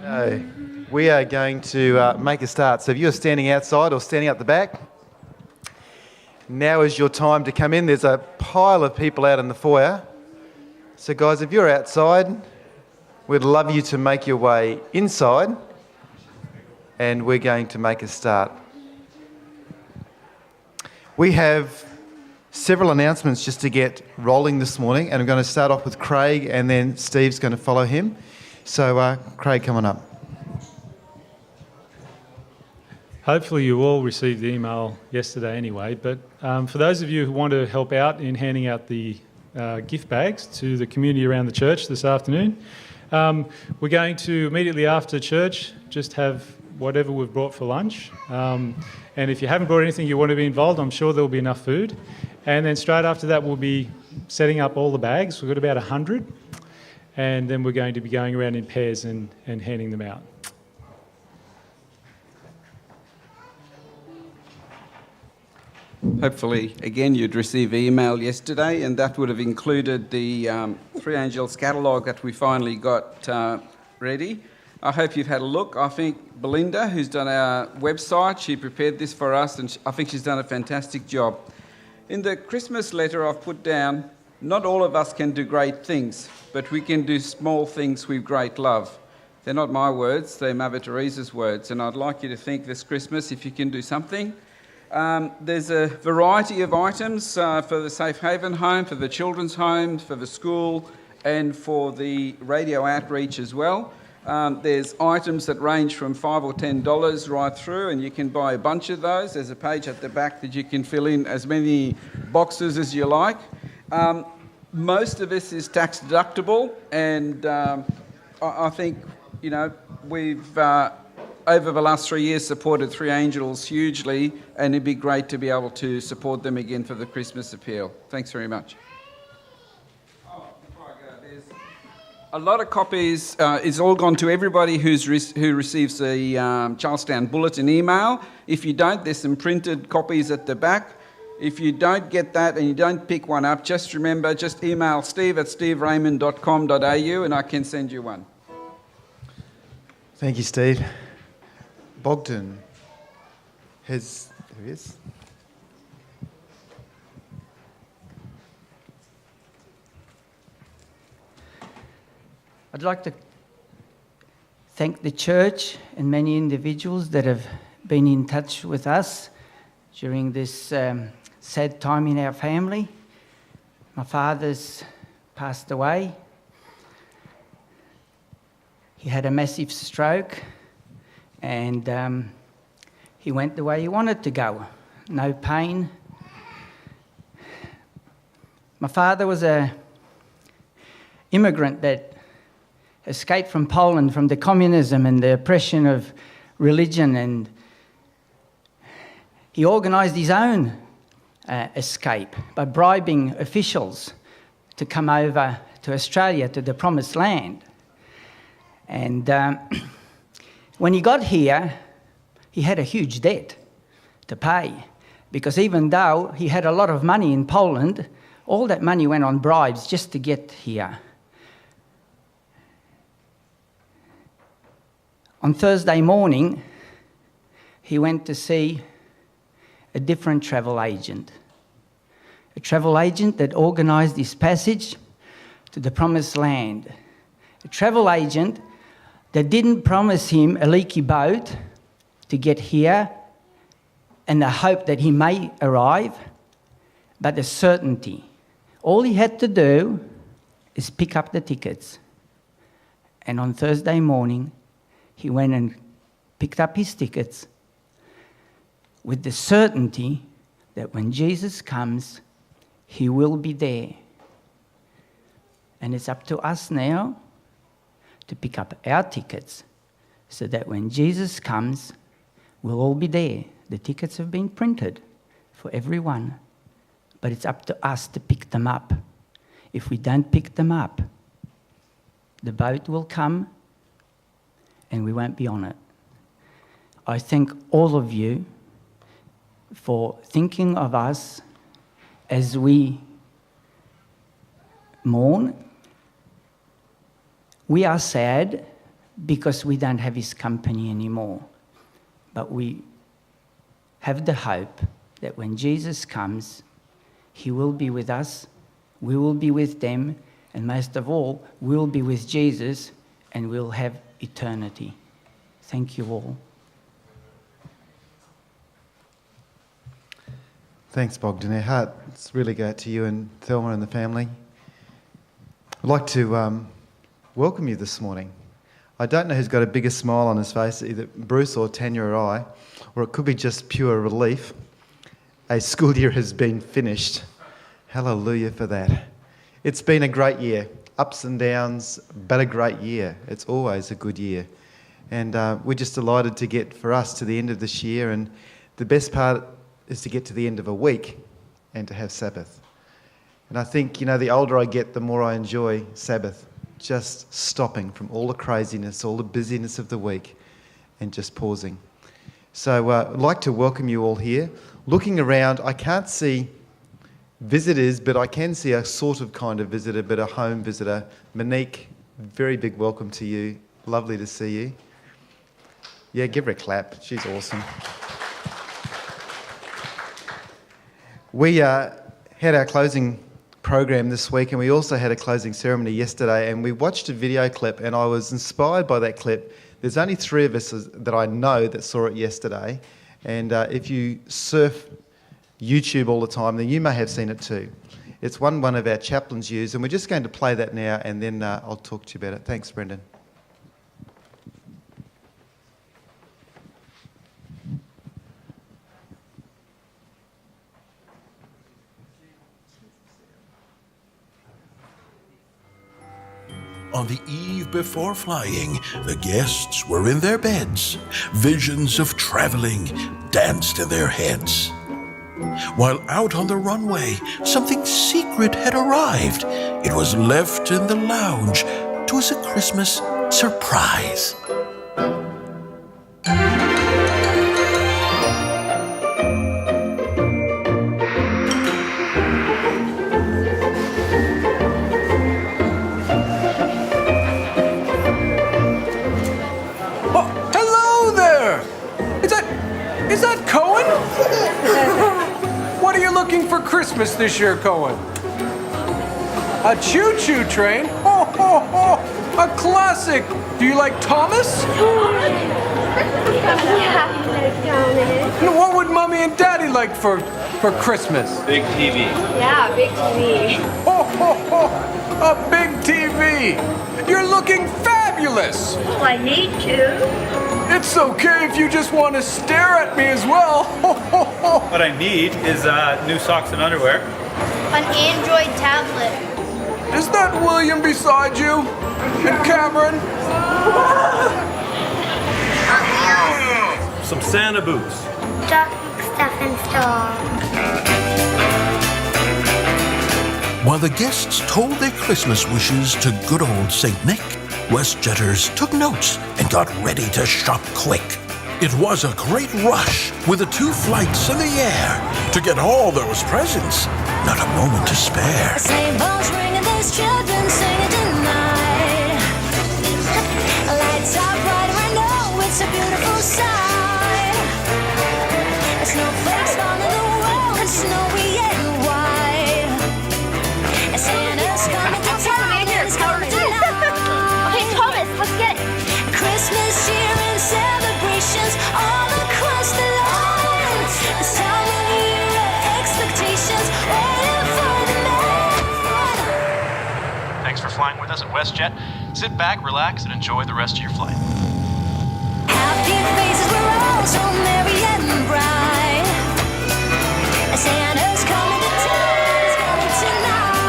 We are going to make a start. So if you're standing outside or standing up the back, now is your time to come in. There's a pile of people out in the foyer. So guys, if you're outside, we'd love you to make your way inside, and we're going to make a start. We have several announcements just to get rolling this morning, and I'm going to start off with Craig, and then Steve's going to follow him. So Craig, come on up. Hopefully you all received the email yesterday anyway, but for those of you who want to help out in handing out the gift bags to the community around the church this afternoon, we're going to immediately after church just have whatever we've brought for lunch. And if you haven't brought anything you want to be involved, I'm sure there'll be enough food. And then straight after that, we'll be setting up all the bags. We've got about 100. And then we're going to be going around in pairs and handing them out. Hopefully, again, you'd receive email yesterday, and that would have included the Three Angels catalogue that we finally got ready. I hope you've had a look. I think Belinda, who's done our website, she prepared this for us, and I think she's done a fantastic job. In the Christmas letter I've put down, not all of us can do great things, but we can do small things with great love. They're not my words, they're Mother Teresa's words, and I'd like you to think this Christmas if you can do something. There's a variety of items for the Safe Haven home, for the children's home, for the school, and for the radio outreach as well. There's items that range from $5 or $10 right through, and you can buy a bunch of those. There's a page at the back that you can fill in as many boxes as you like. Most of this is tax deductible, and I think, we've over the last 3 years supported Three Angels hugely, and it'd be great to be able to support them again for the Christmas appeal. Thanks very much. Before I go, there's a lot of copies. It's all gone to everybody who receives the Charlestown Bulletin email. If you don't, there's some printed copies at the back. If you don't get that and you don't pick one up, just remember, just email steve@steveraymond.com.au and I can send you one. Thank you, Steve. Bogdan there he is. I'd like to thank the church and many individuals that have been in touch with us during this sad time in our family. My father's passed away. He had a massive stroke, and he went the way he wanted to go. No pain. My father was an immigrant that escaped from Poland, from the communism and the oppression of religion, and he organised his own escape by bribing officials to come over to Australia, to the Promised Land. And when he got here, he had a huge debt to pay, because even though he had a lot of money in Poland, all that money went on bribes just to get here. On Thursday morning, he went to see a different travel agent that organised his passage to the Promised Land, a travel agent that didn't promise him a leaky boat to get here and the hope that he may arrive, but the certainty. All he had to do is pick up the tickets. And on Thursday morning, he went and picked up his tickets with the certainty that when Jesus comes, he will be there. And it's up to us now to pick up our tickets so that when Jesus comes, we'll all be there. The tickets have been printed for everyone, but it's up to us to pick them up. If we don't pick them up, the boat will come and we won't be on it. I thank all of you for thinking of us as we mourn. We are sad because we don't have his company anymore. But we have the hope that when Jesus comes, he will be with us, we will be with them, and most of all, we'll be with Jesus and we'll have eternity. Thank you all. Thanks, Bogdan. Our hearts really go out to you and Thelma and the family. I'd like to welcome you this morning. I don't know who's got a bigger smile on his face, either Bruce or Tanya or I, or it could be just pure relief. A school year has been finished. Hallelujah for that. It's been a great year, ups and downs, but a great year. It's always a good year. And we're just delighted to get, for us, to the end of this year. And the best part is to get to the end of a week and to have Sabbath. And I think, the older I get, the more I enjoy Sabbath. Just stopping from all the craziness, all the busyness of the week and just pausing. So I'd like to welcome you all here. Looking around, I can't see visitors, but I can see a sort of kind of visitor, but a home visitor. Monique, very big welcome to you. Lovely to see you. Yeah, give her a clap. She's awesome. We had our closing program this week, and we also had a closing ceremony yesterday, and we watched a video clip, and I was inspired by that clip. There's only 3 of us that I know that saw it yesterday, and if you surf YouTube all the time, then you may have seen it too. It's one of our chaplains used, and we're just going to play that now, and then I'll talk to you about it. Thanks, Brendan. On the eve before flying, the guests were in their beds. Visions of traveling danced in their heads. While out on the runway, something secret had arrived. It was left in the lounge. 'Twas a Christmas surprise. Is that Cohen? What are you looking for Christmas this year, Cohen? A choo-choo train? Ho, ho, ho! A classic! Do you like Thomas? And what would Mommy and Daddy like for Christmas? Big TV. Yeah, big TV. Ho, ho, ho! A big TV! You're looking fabulous! Well, I need to. It's okay if you just want to stare at me as well. Ho, ho, ho! What I need is new socks and underwear. An Android tablet. Is that William beside you? And Cameron? Some Santa boots. Duck, stuff, and star. While the guests told their Christmas wishes to good old St. Nick, WestJetters took notes and got ready to shop quick. It was a great rush with the 2 flights in the air to get all those presents. Not a moment to spare. Sleigh bells ringing, there's children singing tonight. Lights are bright, I know it's a beautiful sight. Snowflakes falling the world, it's snowy and white. Santa's coming to town, he's coming tonight. Okay, Thomas, let's get it. Christmas cheer and celebrations all across the line. This time of year, expectations waiting for the man. Thanks for flying with us at WestJet. Sit back, relax, and enjoy the rest of your flight. Happy faces, we're all so merry and bright. Santa's coming to town, he's coming tonight.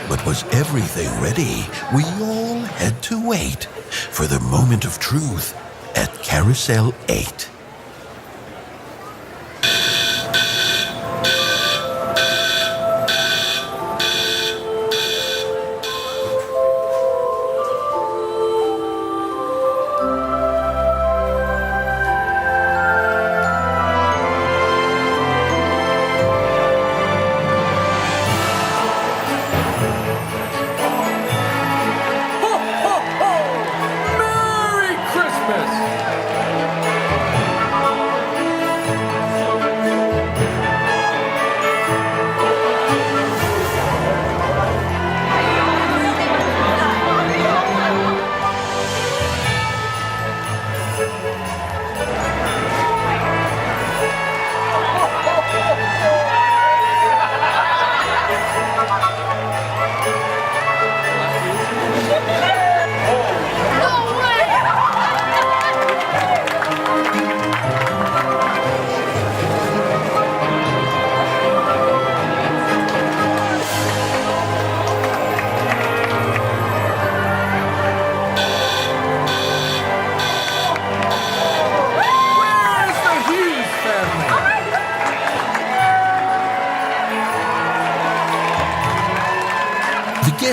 But was everything ready? We all had to wait for the moment of truth at Carousel 8.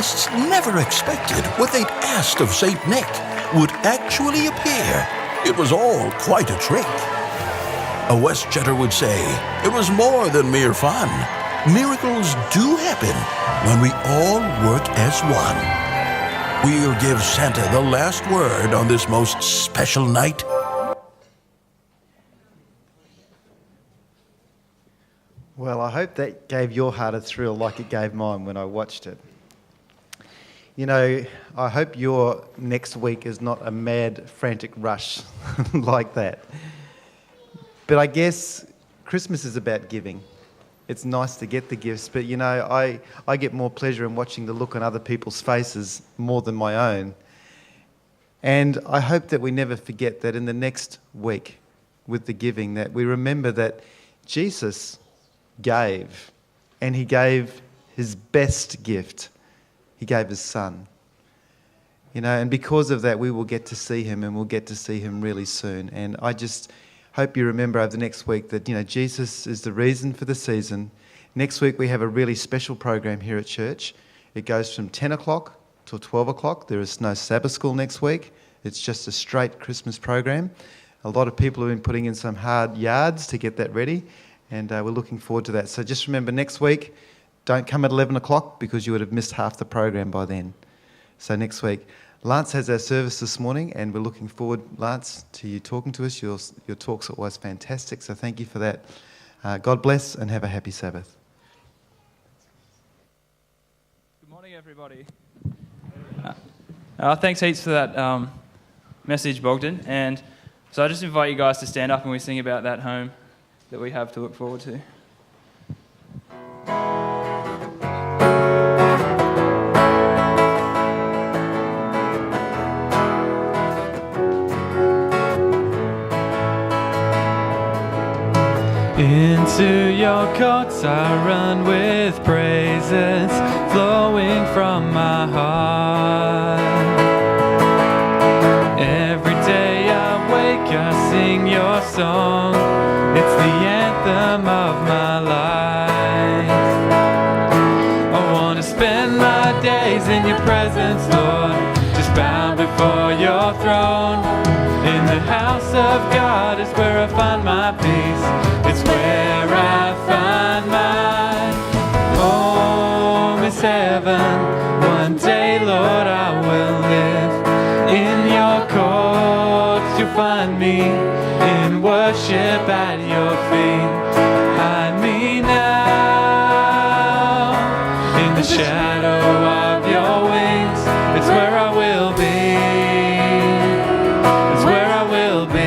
guests never expected what they'd asked of St. Nick would actually appear. It was all quite a trick. A WestJetter would say it was more than mere fun. Miracles do happen when we all work as one. We'll give Santa the last word on this most special night. Well, I hope that gave your heart a thrill like it gave mine when I watched it. You know, I hope your next week is not a mad, frantic rush like that. But I guess Christmas is about giving. It's nice to get the gifts, but you know, I get more pleasure in watching the look on other people's faces more than my own. And I hope that we never forget that in the next week with the giving, that we remember that Jesus gave, and he gave his best gift. He gave his son. You know, and because of that, we will get to see him, and we'll get to see him really soon. And I just hope you remember over the next week that, you know, Jesus is the reason for the season. Next week, we have a really special program here at church. It goes from 10 o'clock till 12 o'clock. There is no Sabbath school next week. It's just a straight Christmas program. A lot of people have been putting in some hard yards to get that ready, and we're looking forward to that. So just remember, next week, don't come at 11 o'clock because you would have missed half the program by then. So next week. Lance has our service this morning, and we're looking forward, Lance, to you talking to us. Your talks are always fantastic, so thank you for that. God bless, and have a happy Sabbath. Good morning, everybody. Thanks heaps for that message, Bogdan. And so I just invite you guys to stand up and we sing about that home that we have to look forward to. Into your courts I run with praises flowing from my heart. Every day I wake I sing your song. It's the anthem of my life. I want to spend my days in your presence, Lord, just bound before your throne. In the house of God is where I find my peace. It's where I find my home is heaven. One day, Lord, I will live in your courts. You'll find me in worship at your feet. Hide me now in the shadow of your wings. It's where I will be. It's where I will be.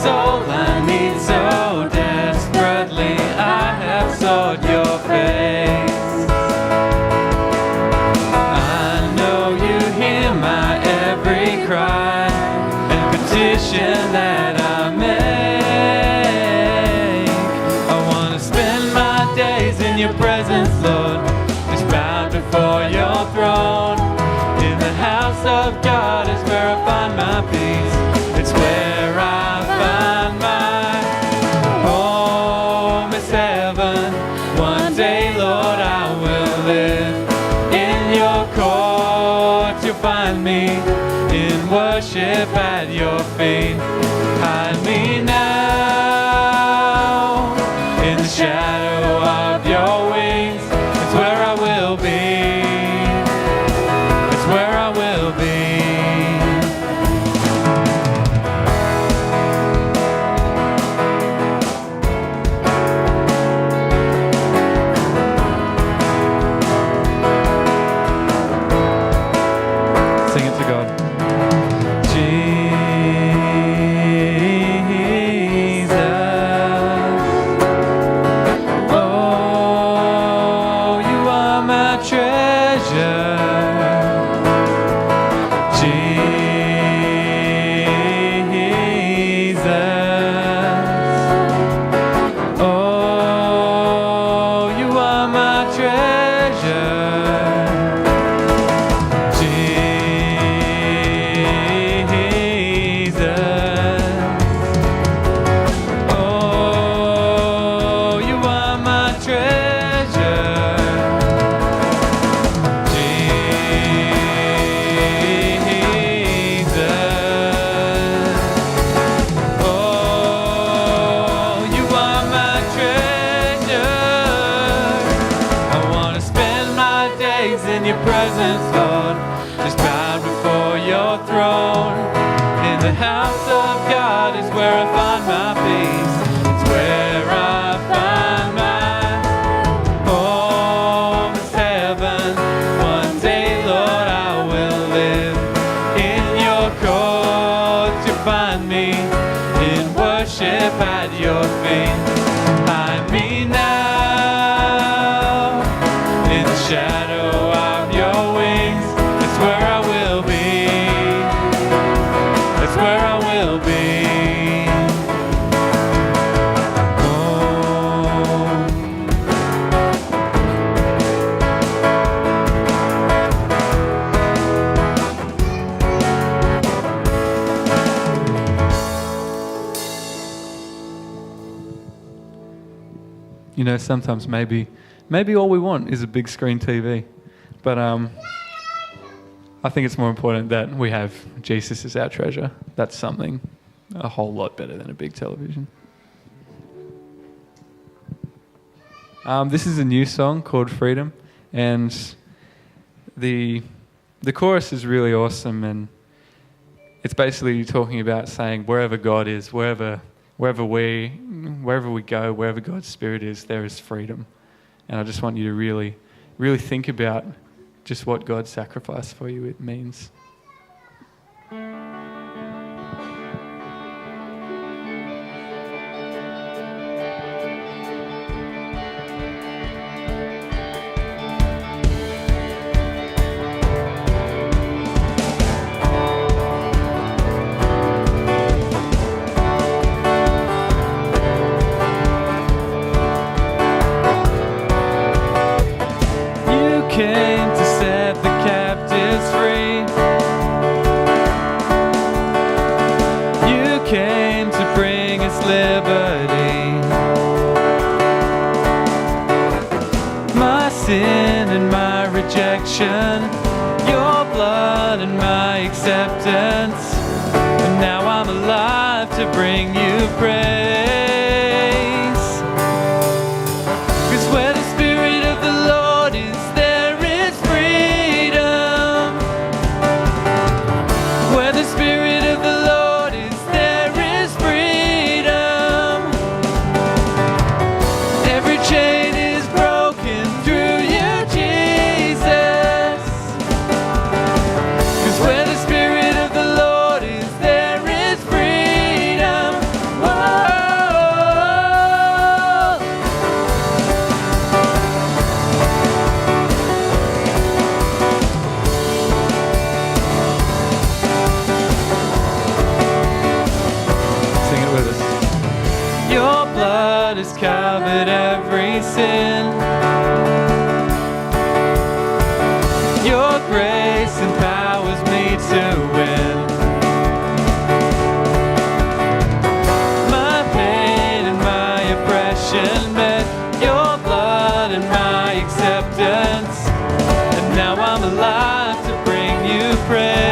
All I need so desperately, I have sought your face. I know you hear my every cry and petition that I make. I want to spend my days in your presence, Lord, just bound before your throne. In the house of God is where I find my peace. It's where I find my home is heaven. One day, Lord, I will live in your courts. You'll find me in worship at your feet. Hide me now in the shadow of your wings. It's where I will be. It's where I will be. Sing it to God. Jesus, oh, you are my treasure. Jesus, oh, you are my treasure. be. Hide me now in the shadow of your wings. That's where I will be. That's where I will be. You know, sometimes maybe all we want is a big screen TV, but I think it's more important that we have Jesus as our treasure. That's something a whole lot better than a big television. This is a new song called Freedom, and the chorus is really awesome, and it's basically talking about saying wherever God is, wherever we go, wherever God's Spirit is, there is freedom. And I just want you to really, really think about just what God's sacrifice for you it means. Came to set the captives free. You came to bring us liberty. My sin and my rejection, your blood and my acceptance, and now I'm alive to bring you praise. 'Cause where the Spirit of the Lord is, covered every sin. Your grace empowers me to win. My pain and my oppression met your blood and my acceptance, and now I'm alive to bring you praise.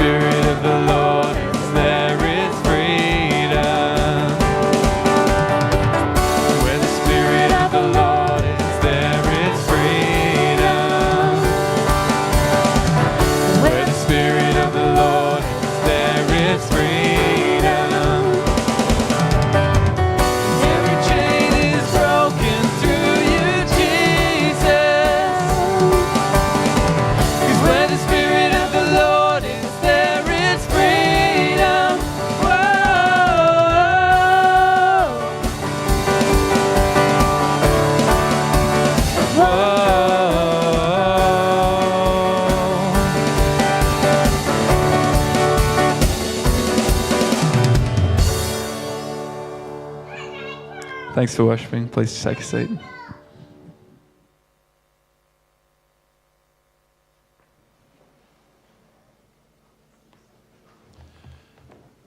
Spirit of the Lord Thanks for worshipping. Please take a seat.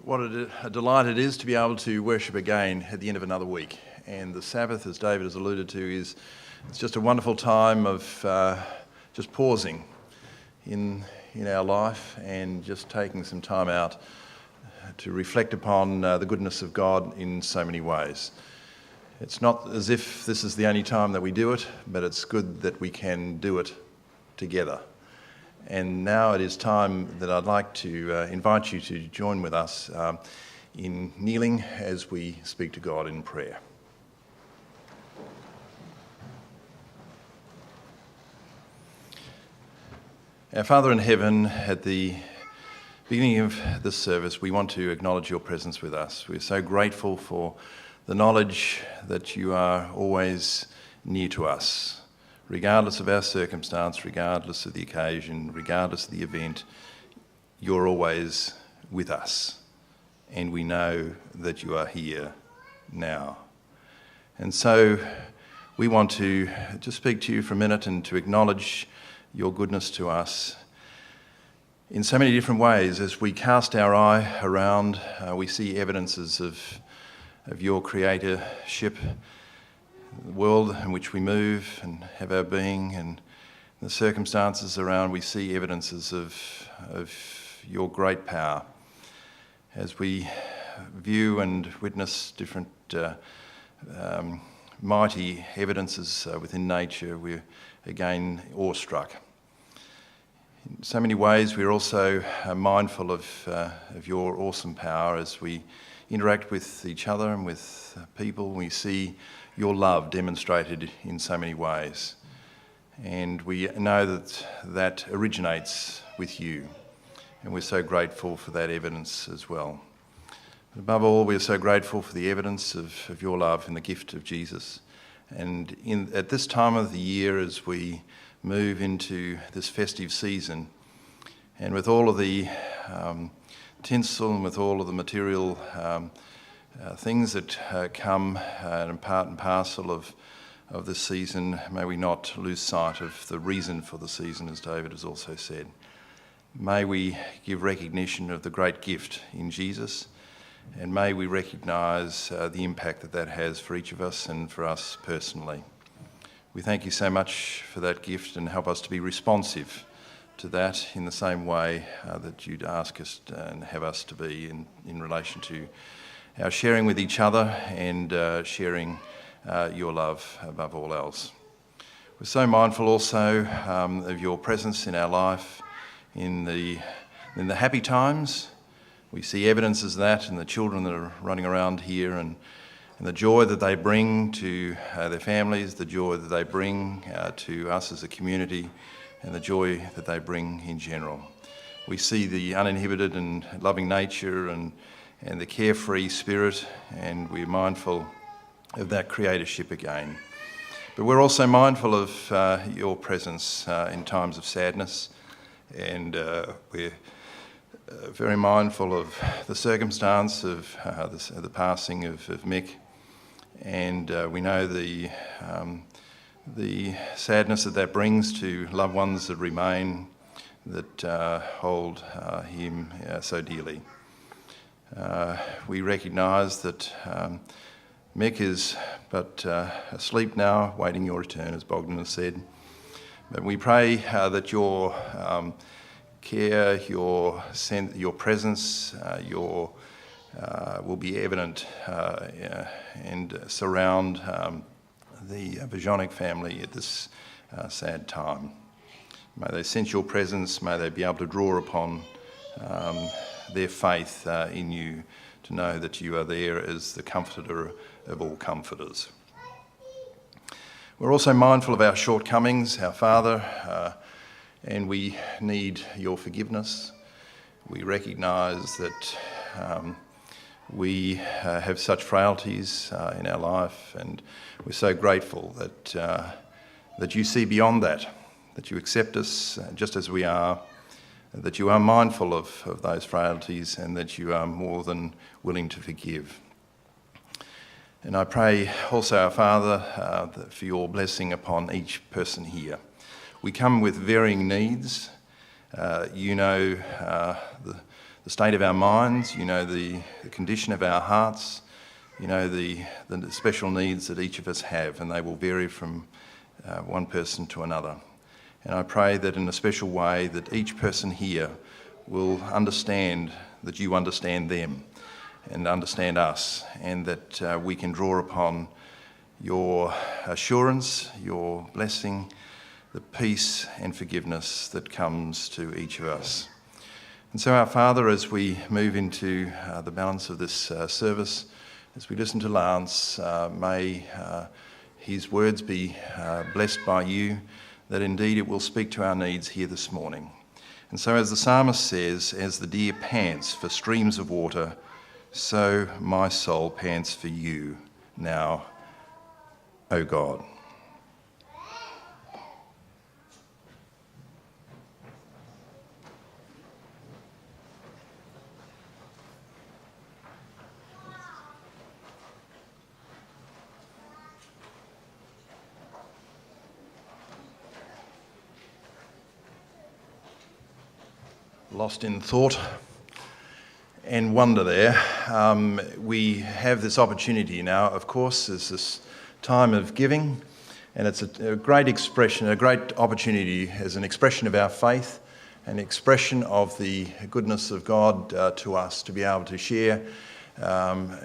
What a delight it is to be able to worship again at the end of another week. And the Sabbath, as David has alluded to, it's just a wonderful time of just pausing in our life and just taking some time out to reflect upon the goodness of God in so many ways. It's not as if this is the only time that we do it, but it's good that we can do it together. And now it is time that I'd like to invite you to join with us in kneeling as we speak to God in prayer. Our Father in heaven, at the beginning of this service, we want to acknowledge your presence with us. We're so grateful for the knowledge that you are always near to us. Regardless of our circumstance, regardless of the occasion, regardless of the event, you're always with us. And we know that you are here now. And so we want to just speak to you for a minute and to acknowledge your goodness to us in so many different ways. As we cast our eye around, we see evidences of your creatorship, the world in which we move and have our being, and the circumstances around, we see evidences of your great power. As we view and witness different mighty evidences within nature, we're again awestruck. In so many ways, we're also mindful of your awesome power as we interact with each other and with people. We see your love demonstrated in so many ways. And we know that originates with you. And we're so grateful for that evidence as well. But above all, we're so grateful for the evidence of your love in the gift of Jesus. And at this time of the year, as we move into this festive season, and with all of the tinsel and with all of the material things that come and part and parcel of this season, may we not lose sight of the reason for the season, as David has also said. May we give recognition of the great gift in Jesus, and may we recognise the impact that has for each of us and for us personally. We thank you so much for that gift, and help us to be responsive to that in the same way that you'd ask us and have us to be in relation to our sharing with each other and sharing your love above all else. We're so mindful also of your presence in our life in the happy times. We see evidences of that in the children that are running around here and the joy that they bring to their families, the joy that they bring to us as a community, and the joy that they bring in general. We see the uninhibited and loving nature and the carefree spirit, and we're mindful of that creatorship again. But we're also mindful of your presence in times of sadness, and we're very mindful of the circumstance of the passing of Mick, and we know the sadness that brings to loved ones that remain, that hold him so dearly. We recognise that Mick is but asleep now, waiting your return, as Bogdan has said. But we pray that your care, your presence, will be evident and surround the Vajonic family at this sad time. May they sense your presence, may they be able to draw upon their faith in you, to know that you are there as the comforter of all comforters. We're also mindful of our shortcomings, our Father, and we need your forgiveness. We recognise that we have such frailties in our life, and we're so grateful that you see beyond that you accept us just as we are, that you are mindful of those frailties, and that you are more than willing to forgive. And I pray also, our Father, for your blessing upon each person here. We come with varying needs. You know the state of our minds, you know the condition of our hearts, you know the special needs that each of us have, and they will vary from one person to another. And I pray that in a special way that each person here will understand that you understand them and understand us, and that we can draw upon your assurance, your blessing, the peace and forgiveness that comes to each of us. And so, our Father, as we move into the balance of this service, as we listen to Lance, may his words be blessed by you, that indeed it will speak to our needs here this morning. And so, as the psalmist says, as the deer pants for streams of water, so my soul pants for you now, O God. Lost in thought and wonder there. We have this opportunity now, of course, is this time of giving, and it's a great expression, a great opportunity as an expression of our faith, an expression of the goodness of God to us, to be able to share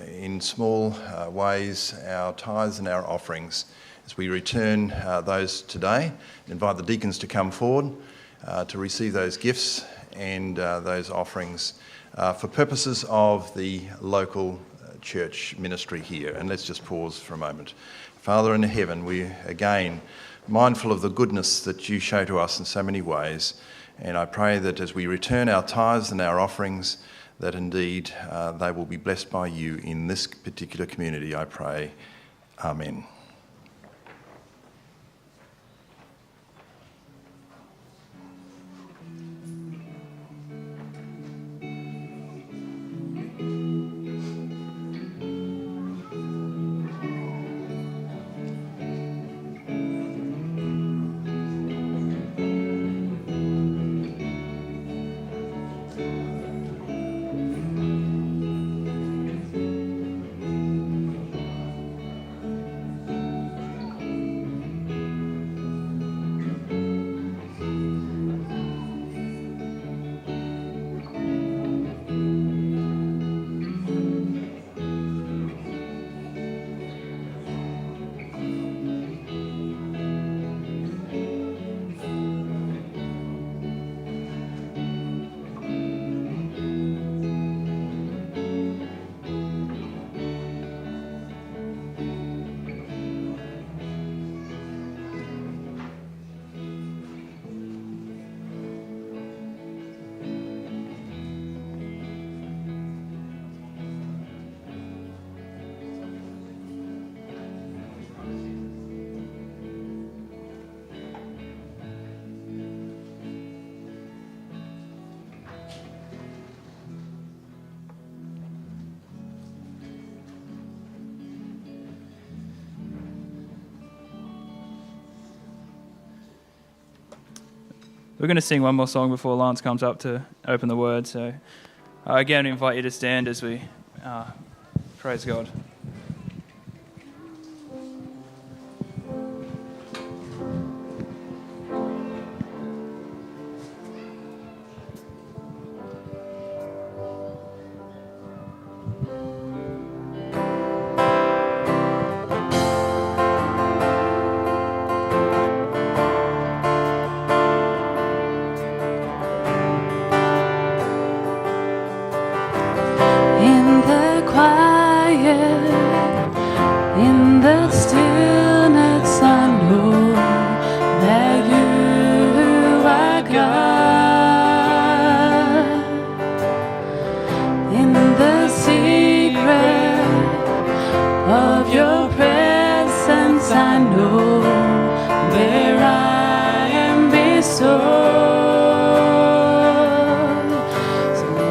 in small ways our tithes and our offerings. As we return those today, invite the deacons to come forward to receive those gifts and those offerings for purposes of the local church ministry here. And let's just pause for a moment. Father in heaven, we again mindful of the goodness that you show to us in so many ways, and I pray that as we return our tithes and our offerings, that indeed they will be blessed by you in this particular community, I pray. Amen. We're going to sing one more song before Lance comes up to open the word. So again, I invite you to stand as we praise God.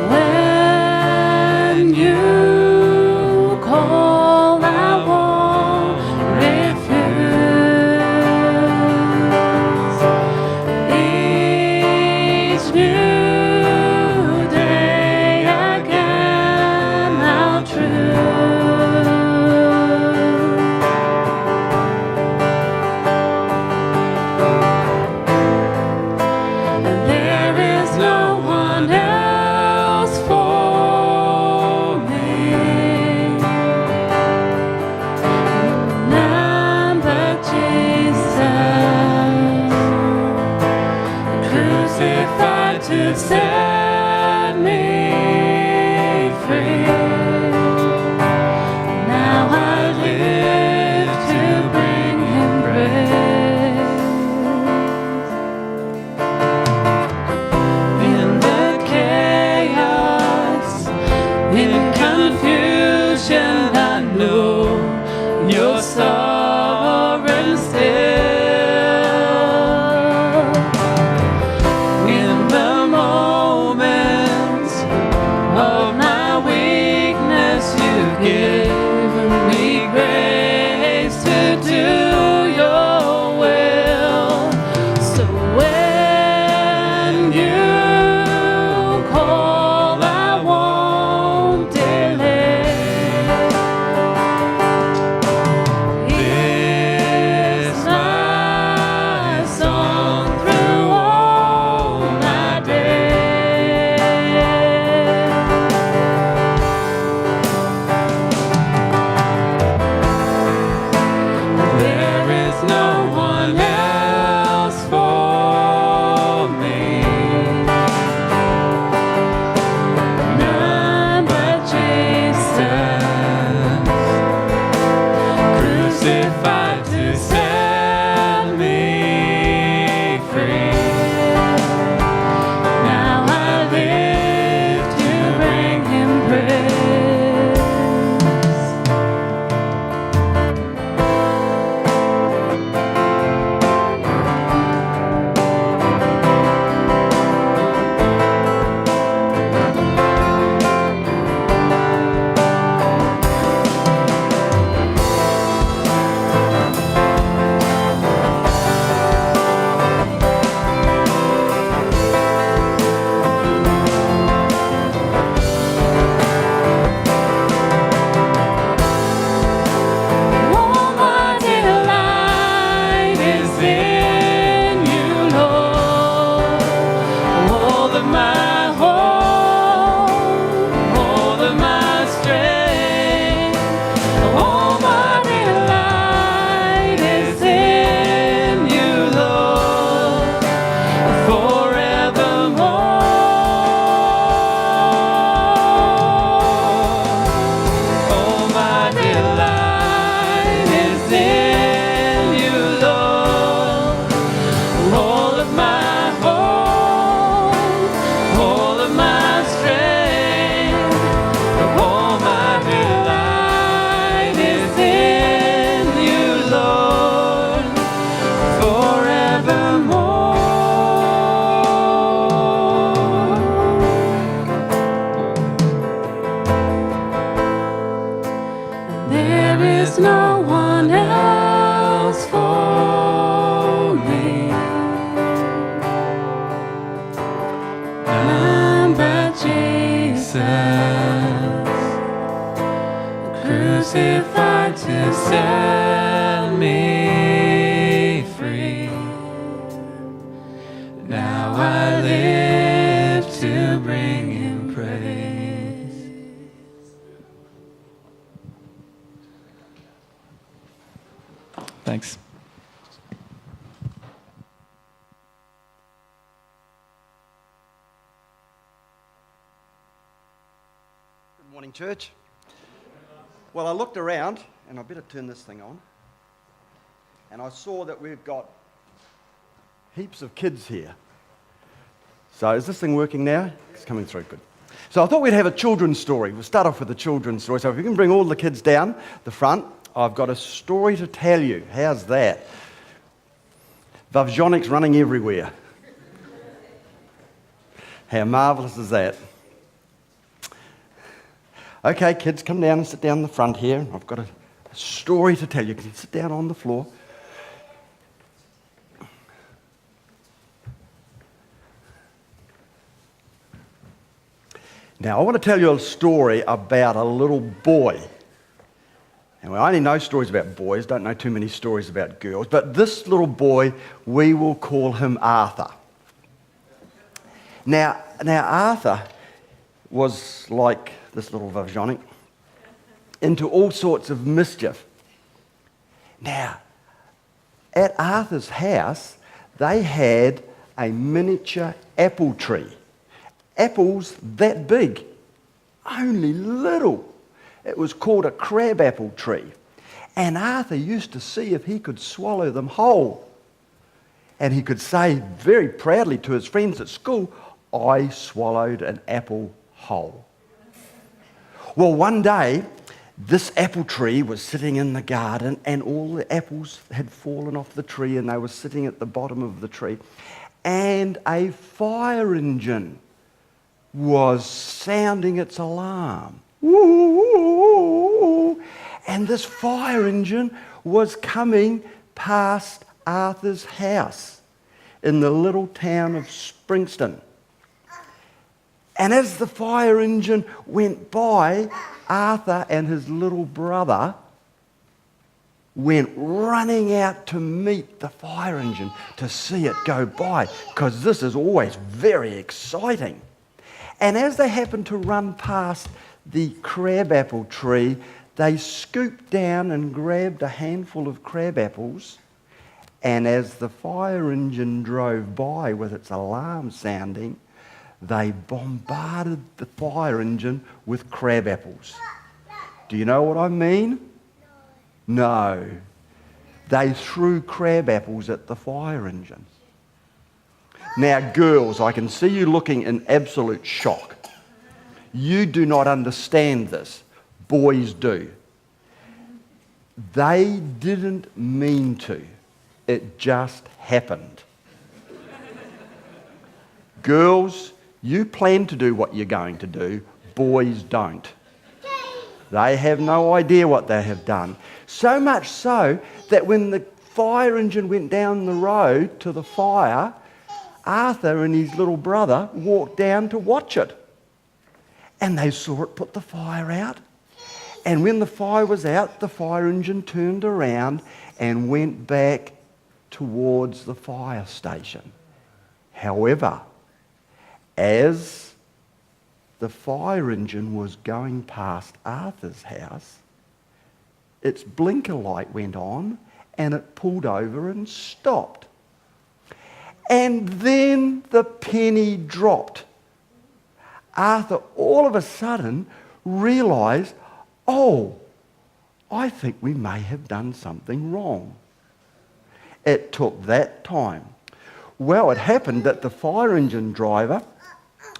When you call, I want. to set me free. Now I live to bring him praise. In the chaos, in confusion, I know you're sovereign still. In the moments of my weakness, you've given me grace to do your will. So when you call, I won't delay. It's my song through all my days. There is no one else for me, none but Jesus, crucified to set me free. Now I live to bring him praise. All my delight is in you, Lord. All of my hope, all of my strength, all my delight is in you, Lord, forevermore. All my delight is in you, Lord. All of my hope, all of my strength, all my delight is in you, Lord, forevermore. There is no one else for me, none but Jesus, crucified to set me free. Now I live to bring him praise. Thanks. Good morning, church. Well, I looked around, and I better turn this thing on, and I saw that we've got heaps of kids here. So is this thing working now? It's coming through, good. So I thought we'd have a children's story. We'll start off with a children's story. So if you can bring all the kids down the front, I've got a story to tell you. How's that? Vavjonic's running everywhere. How marvellous is that? Okay, kids, come down and sit down in the front here. I've got a story to tell you. Can you sit down on the floor? Now, I want to tell you a story about a little boy. And we only know stories about boys, don't know too many stories about girls. But this little boy, we will call him Arthur. Now Arthur was like this little Vavjonic, into all sorts of mischief. Now, at Arthur's house, they had a miniature apple tree. apples that big, only little. It was called a crabapple tree. And Arthur used to see if he could swallow them whole. And he could say very proudly to his friends at school, I swallowed an apple whole. Well, one day, this apple tree was sitting in the garden and all the apples had fallen off the tree and they were sitting at the bottom of the tree. And a fire engine was sounding its alarm. Woo! And this fire engine was coming past Arthur's house in the little town of Springston. And as the fire engine went by, Arthur and his little brother went running out to meet the fire engine to see it go by, because this is always very exciting. And as they happened to run past the crabapple tree, they scooped down and grabbed a handful of crabapples. And as the fire engine drove by with its alarm sounding, they bombarded the fire engine with crabapples. Do you know what I mean? No. They threw crabapples at the fire engine. Now, girls, I can see you looking in absolute shock. You do not understand this. Boys do. They didn't mean to. It just happened. Girls, you plan to do what you're going to do. Boys don't. They have no idea what they have done. So much so that when the fire engine went down the road to the fire, Arthur and his little brother walked down to watch it. And they saw it put the fire out. And when the fire was out, the fire engine turned around and went back towards the fire station. However, as the fire engine was going past Arthur's house, its blinker light went on and it pulled over and stopped. And then the penny dropped. Arthur all of a sudden realised, oh, I think we may have done something wrong. It took that time. Well, it happened that the fire engine driver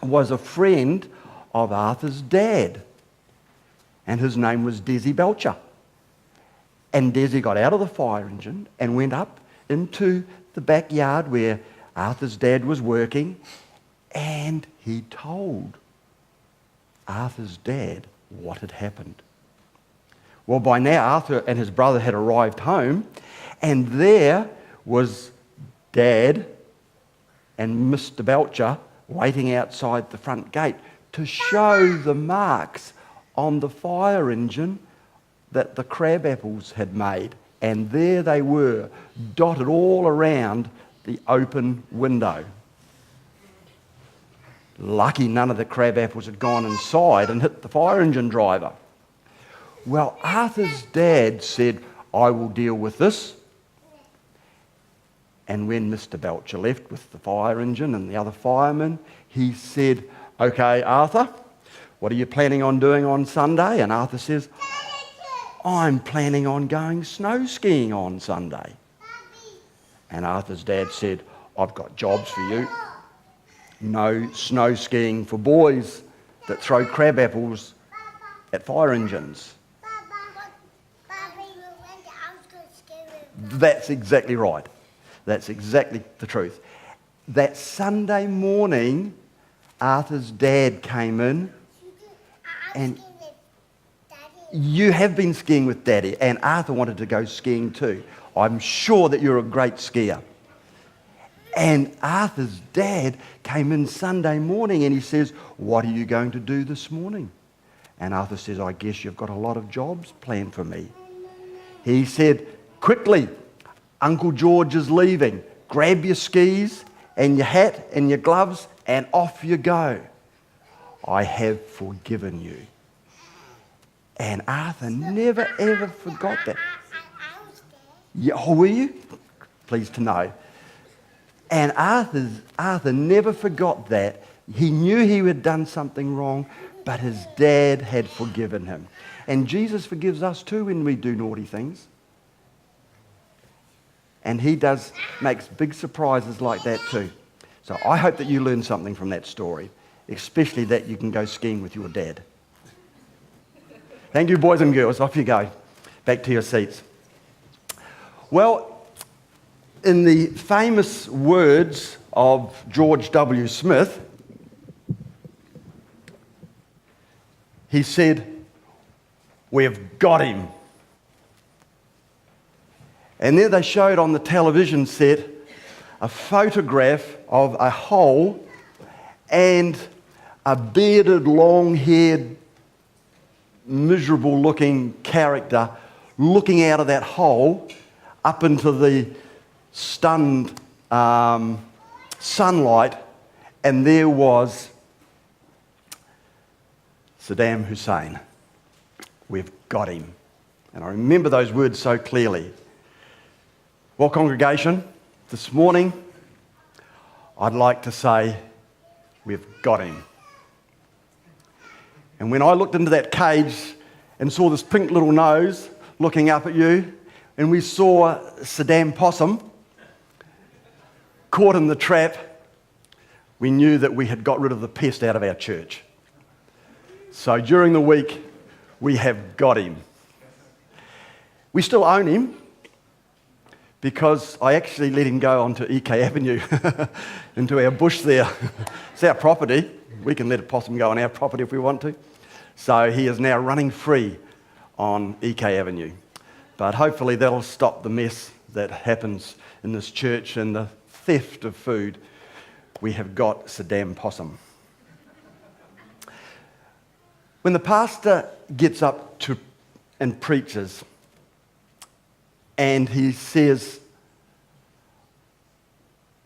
was a friend of Arthur's dad, and his name was Desi Belcher. And Desi got out of the fire engine and went up into the backyard where Arthur's dad was working, and he told Arthur's dad what had happened. Well, by now Arthur and his brother had arrived home, and there was Dad and Mr. Belcher waiting outside the front gate to show the marks on the fire engine that the crabapples had made. And there they were, dotted all around the open window. Lucky none of the crabapples had gone inside and hit the fire engine driver. Well, Arthur's dad said, I will deal with this. And when Mr. Belcher left with the fire engine and the other firemen, he said, okay, Arthur, what are you planning on doing on Sunday? And Arthur says, I'm planning on going snow skiing on Sunday. And Arthur's dad said, I've got jobs for you. No snow skiing for boys that throw crabapples at fire engines. That's exactly right. That's exactly the truth. That Sunday morning, Arthur's dad came in and you have been skiing with Daddy, and Arthur wanted to go skiing too. I'm sure that you're a great skier. And Arthur's dad came in Sunday morning and he says, what are you going to do this morning? And Arthur says, I guess you've got a lot of jobs planned for me. He said, quickly, Uncle George is leaving. Grab your skis and your hat and your gloves and off you go. I have forgiven you. And Arthur never ever forgot that. Yeah, oh, were you? Pleased to know. And Arthur never forgot that He knew he had done something wrong, but his dad had forgiven him. And Jesus forgives us too when we do naughty things. And he makes big surprises like that too. So I hope that you learn something from that story, especially that you can go skiing with your dad. Thank you, boys and girls. Off you go. Back to your seats. Well, in the famous words of George W. Smith, he said, "We've got him." And there they showed on the television set a photograph of a hole and a bearded, long-haired, miserable-looking character looking out of that hole up into the stunned sunlight, and there was Saddam Hussein. We've got him. And I remember those words so clearly. Well, congregation, this morning, I'd like to say, we've got him. And when I looked into that cage and saw this pink little nose looking up at you, and we saw Saddam Possum caught in the trap, we knew that we had got rid of the pest out of our church. So during the week, we have got him. We still own him, because I actually let him go onto EK Avenue, into our bush there. It's our property. We can let a possum go on our property if we want to. So he is now running free on EK Avenue. But hopefully that'll stop the mess that happens in this church and the theft of food. We have got Saddam Possum. When the pastor gets up and preaches, and he says,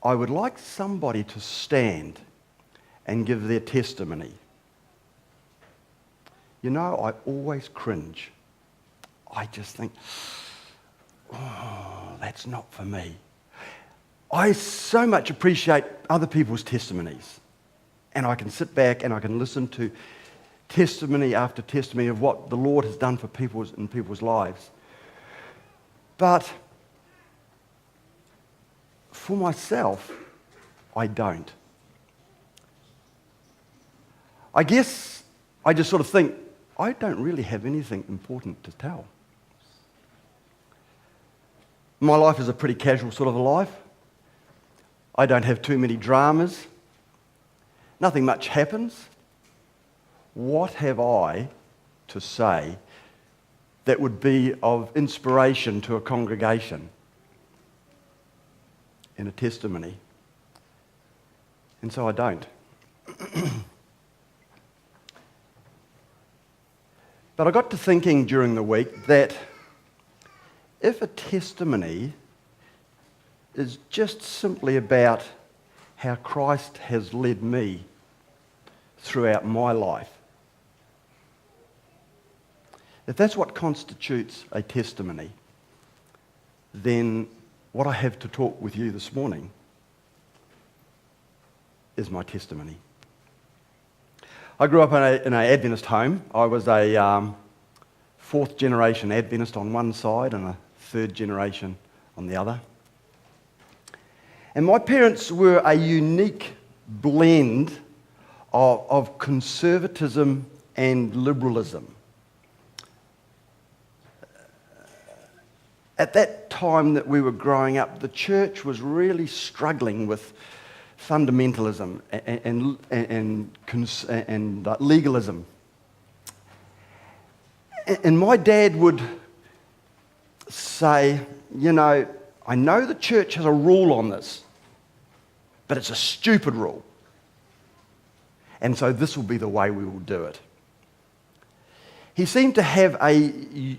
"I would like somebody to stand and give their testimony." You know, I always cringe. I just think, oh, that's not for me. I so much appreciate other people's testimonies. And I can sit back and I can listen to testimony after testimony of what the Lord has done for in people's lives. But for myself, I don't. I guess I just sort of think, I don't really have anything important to tell. My life is a pretty casual sort of a life. I don't have too many dramas. Nothing much happens. What have I to say that would be of inspiration to a congregation in a testimony? And so I don't. But I got to thinking during the week that if a testimony is just simply about how Christ has led me throughout my life, if that's what constitutes a testimony, then what I have to talk with you this morning is my testimony. I grew up in an Adventist home. I was a fourth generation Adventist on one side and a third generation on the other. And my parents were a unique blend of conservatism and liberalism. At that time that we were growing up, the church was really struggling with fundamentalism and legalism. And my dad would say, you know, I know the church has a rule on this, but it's a stupid rule. And so this will be the way we will do it. He seemed to have a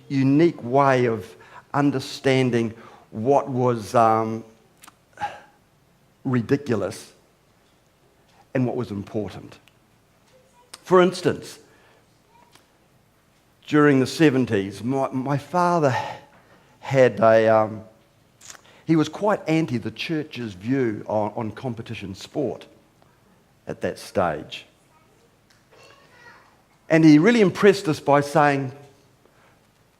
unique way of understanding what was ridiculous and what was important. For instance, during the 70s, my father had he was quite anti the church's view on competition sport. at that stage. And he really impressed us by saying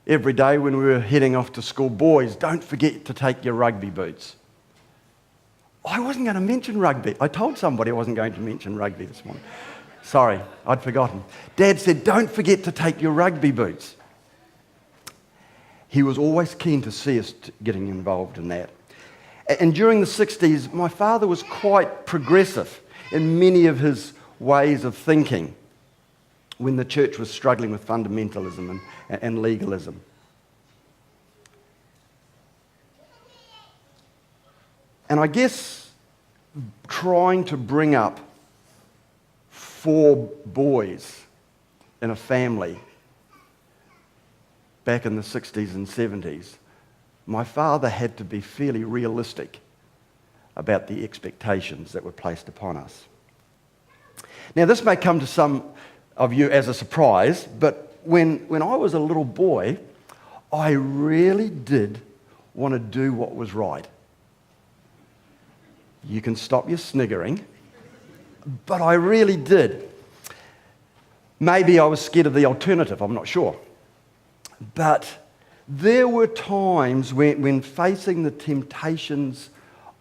every day when we were heading off to school, boys, don't forget to take your rugby boots. I wasn't going to mention rugby. I told somebody I wasn't going to mention rugby this morning. Sorry, I'd forgotten. Dad said, don't forget to take your rugby boots. He was always keen to see us getting involved in that. And during the 60s, my father was quite progressive in many of his ways of thinking when the church was struggling with fundamentalism and legalism. And I guess trying to bring up 4 boys in a family back in the 60s and 70s, my father had to be fairly realistic about the expectations that were placed upon us. Now, this may come to some of you as a surprise, but when I was a little boy, I really did want to do what was right. You can stop your sniggering, but I really did. Maybe I was scared of the alternative, I'm not sure. But there were times when facing the temptations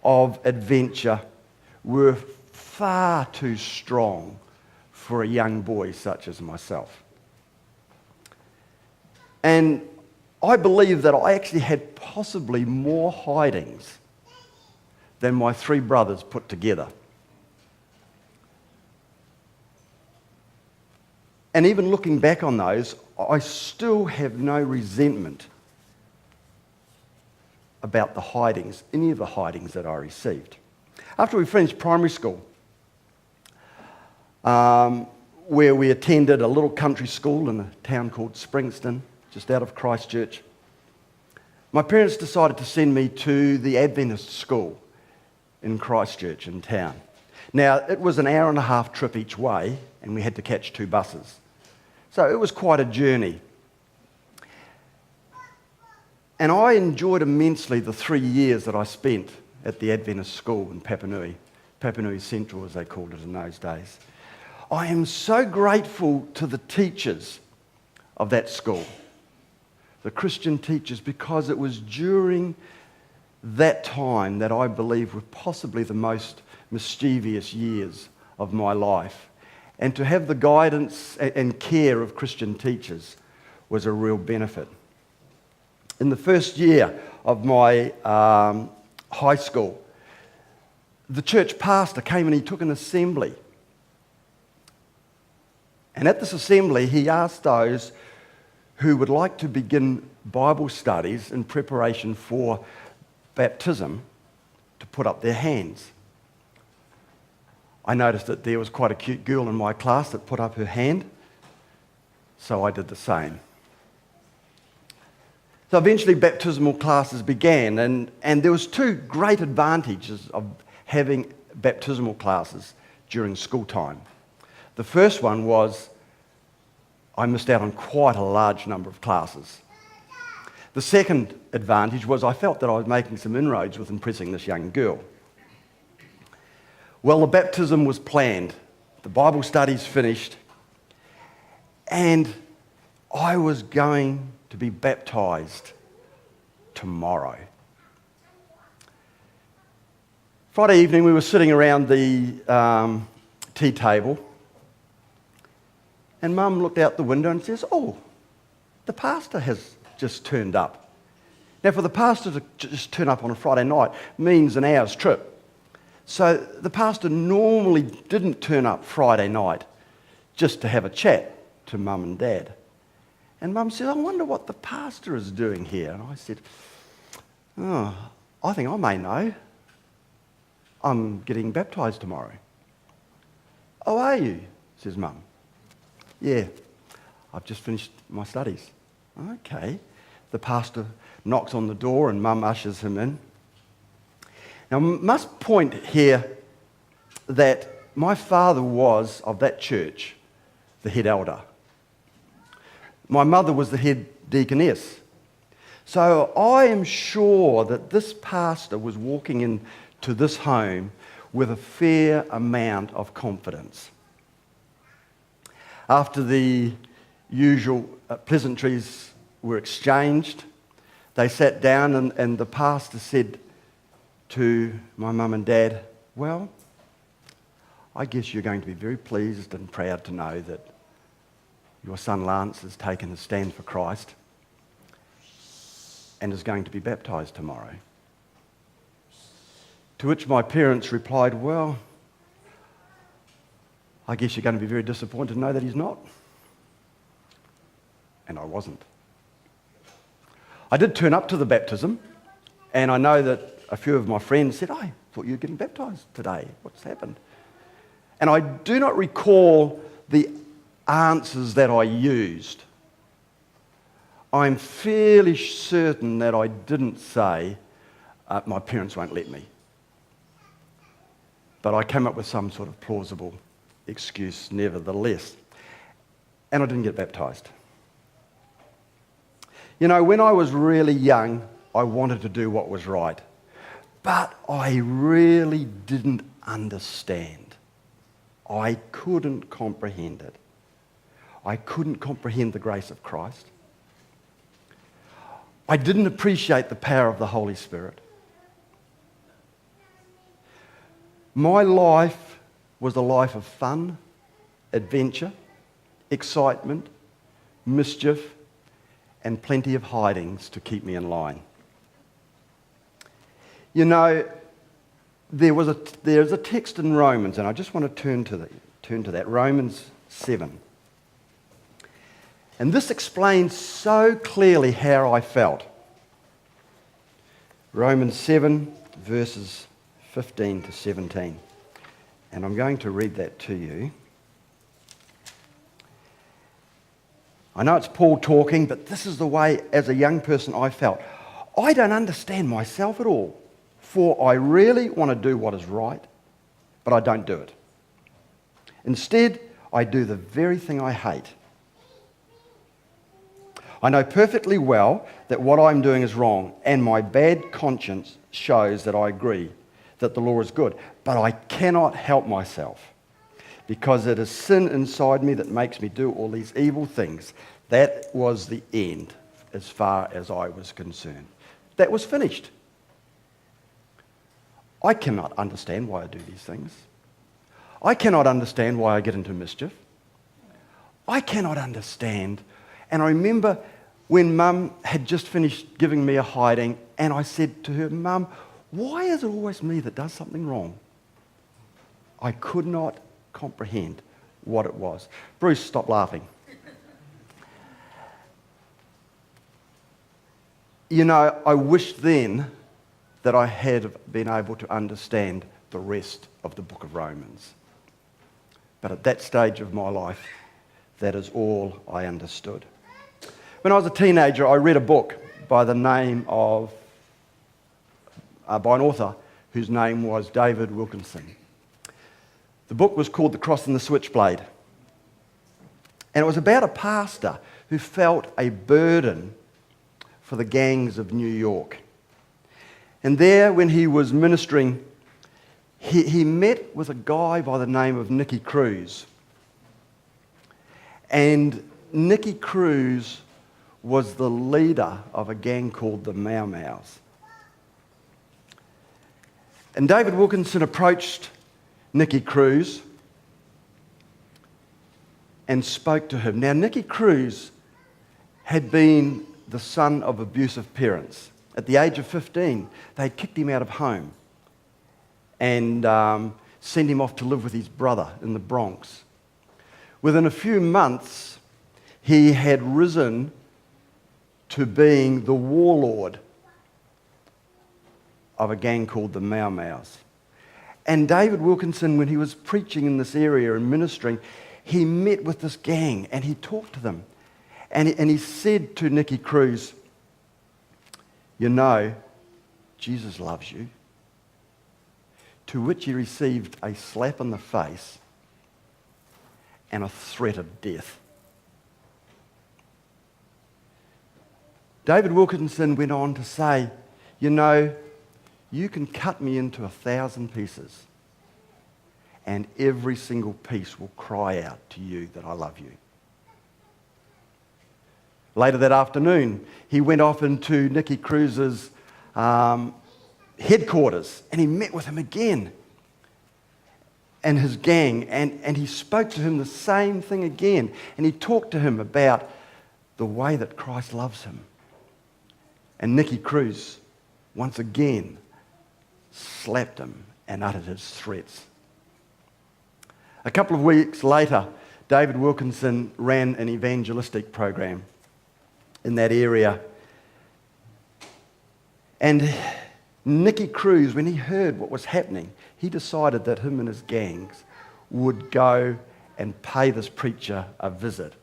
of adventure were far too strong for a young boy such as myself. And I believe that I actually had possibly more hidings than my 3 brothers put together. And even looking back on those, I still have no resentment about the hidings, any of the hidings that I received. After we finished primary school, where we attended a little country school in a town called Springston, just out of Christchurch, my parents decided to send me to the Adventist school in Christchurch in town. Now, it was an hour-and-a-half trip each way, and we had to catch 2 buses. So it was quite a journey. And I enjoyed immensely the 3 years that I spent at the Adventist school in Papanui Central, as they called it in those days. I am so grateful to the teachers of that school, the Christian teachers, because it was during that time that I believe were possibly the most mischievous years of my life. And to have the guidance and care of Christian teachers was a real benefit. In the first year of my high school, the church pastor came and he took an assembly. And at this assembly, he asked those who would like to begin Bible studies in preparation for baptism to put up their hands. I noticed that there was quite a cute girl in my class that put up her hand, so I did the same. So eventually baptismal classes began, and there was 2 great advantages of having baptismal classes during school time. The first one was I missed out on quite a large number of classes. The second advantage was I felt that I was making some inroads with impressing this young girl. Well, the baptism was planned, the Bible studies finished, and I was going to be baptized tomorrow. Friday evening, we were sitting around the tea table, and Mum looked out the window and says, "Oh, the pastor has just turned up." Now, for the pastor to just turn up on a Friday night means an hour's trip. So the pastor normally didn't turn up Friday night just to have a chat to Mum and Dad. And Mum said, "I wonder what the pastor is doing here." And I said, "Oh, I think I may know. I'm getting baptised tomorrow." "Oh, are you?" says Mum. "Yeah, I've just finished my studies." "Okay." The pastor knocks on the door and Mum ushers him in. Now, I must point here that my father was, of that church, the head elder. My mother was the head deaconess. So I am sure that this pastor was walking into this home with a fair amount of confidence. After the usual pleasantries were exchanged, they sat down and the pastor said to my mum and dad, "Well, I guess you're going to be very pleased and proud to know that your son Lance has taken a stand for Christ and is going to be baptised tomorrow." To which my parents replied, "Well, I guess you're going to be very disappointed to know that he's not." And I wasn't. I did turn up to the baptism, and I know that a few of my friends said, "I thought you were getting baptised today. What's happened?" And I do not recall the answers that I used. I'm fairly certain that I didn't say, "My parents won't let me." But I came up with some sort of plausible excuse nevertheless. And I didn't get baptised. You know, when I was really young, I wanted to do what was right. But I really didn't understand. I couldn't comprehend it. I couldn't comprehend the grace of Christ. I didn't appreciate the power of the Holy Spirit. My life was a life of fun, adventure, excitement, mischief, and plenty of hidings to keep me in line. You know, there's a text in Romans, and I just want to turn to that, Romans 7. And this explains so clearly how I felt. Romans 7, verses 15 to 17. And I'm going to read that to you. I know it's Paul talking, but this is the way, as a young person, I felt. I don't understand myself at all, for I really want to do what is right, but I don't do it. Instead, I do the very thing I hate. I know perfectly well that what I'm doing is wrong, and my bad conscience shows that I agree that the law is good, but I cannot help myself because it is sin inside me that makes me do all these evil things. That was the end as far as I was concerned. That was finished. I cannot understand why I do these things. I cannot understand why I get into mischief. I cannot understand. And I remember when Mum had just finished giving me a hiding, and I said to her, "Mum, why is it always me that does something wrong?" I could not comprehend what it was. Bruce, stop laughing. You know, I wished then that I had been able to understand the rest of the book of Romans. But at that stage of my life, that is all I understood. When I was a teenager, I read a book by the name of, by an author whose name was David Wilkinson. The book was called The Cross and the Switchblade. And it was about a pastor who felt a burden for the gangs of New York. And there, when he was ministering, he met with a guy by the name of Nicky Cruz. And Nicky Cruz was the leader of a gang called the Mau Mau's. And David Wilkinson approached Nicky Cruz and spoke to him. Now, Nicky Cruz had been the son of abusive parents. At the age of 15, they kicked him out of home and sent him off to live with his brother in the Bronx. Within a few months, he had risen to being the warlord of a gang called the Mau Mau's. And David Wilkinson, when he was preaching in this area and ministering, he met with this gang and he talked to them. And he said to Nicky Cruz, "You know, Jesus loves you." To which he received a slap in the face and a threat of death. David Wilkinson went on to say, "You know, you can cut me into 1,000 pieces, and every single piece will cry out to you that I love you. Later that afternoon, he went off into Nicky Cruz's headquarters, and he met with him again and his gang, and he spoke to him the same thing again, and he talked to him about the way that Christ loves him. And Nicky Cruz, once again, slapped him and uttered his threats. A couple of weeks later, David Wilkinson ran an evangelistic program in that area. And Nicky Cruz, when he heard what was happening, he decided that him and his gangs would go and pay this preacher a visit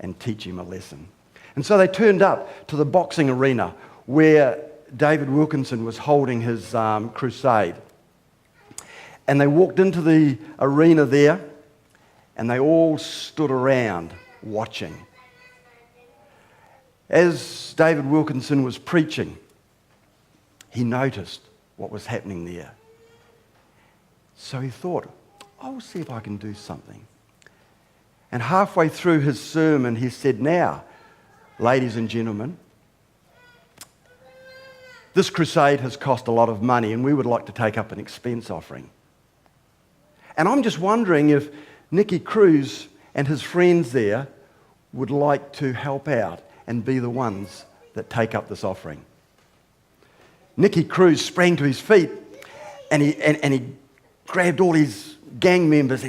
and teach him a lesson. And so they turned up to the boxing arena where David Wilkinson was holding his crusade. And they walked into the arena there, and they all stood around watching. As David Wilkinson was preaching, he noticed what was happening there. So he thought, I'll see if I can do something. And halfway through his sermon, he said, now, ladies and gentlemen, this crusade has cost a lot of money, and we would like to take up an expense offering. And I'm just wondering if Nicky Cruz and his friends there would like to help out and be the ones that take up this offering. Nicky Cruz sprang to his feet, and he grabbed all his gang members,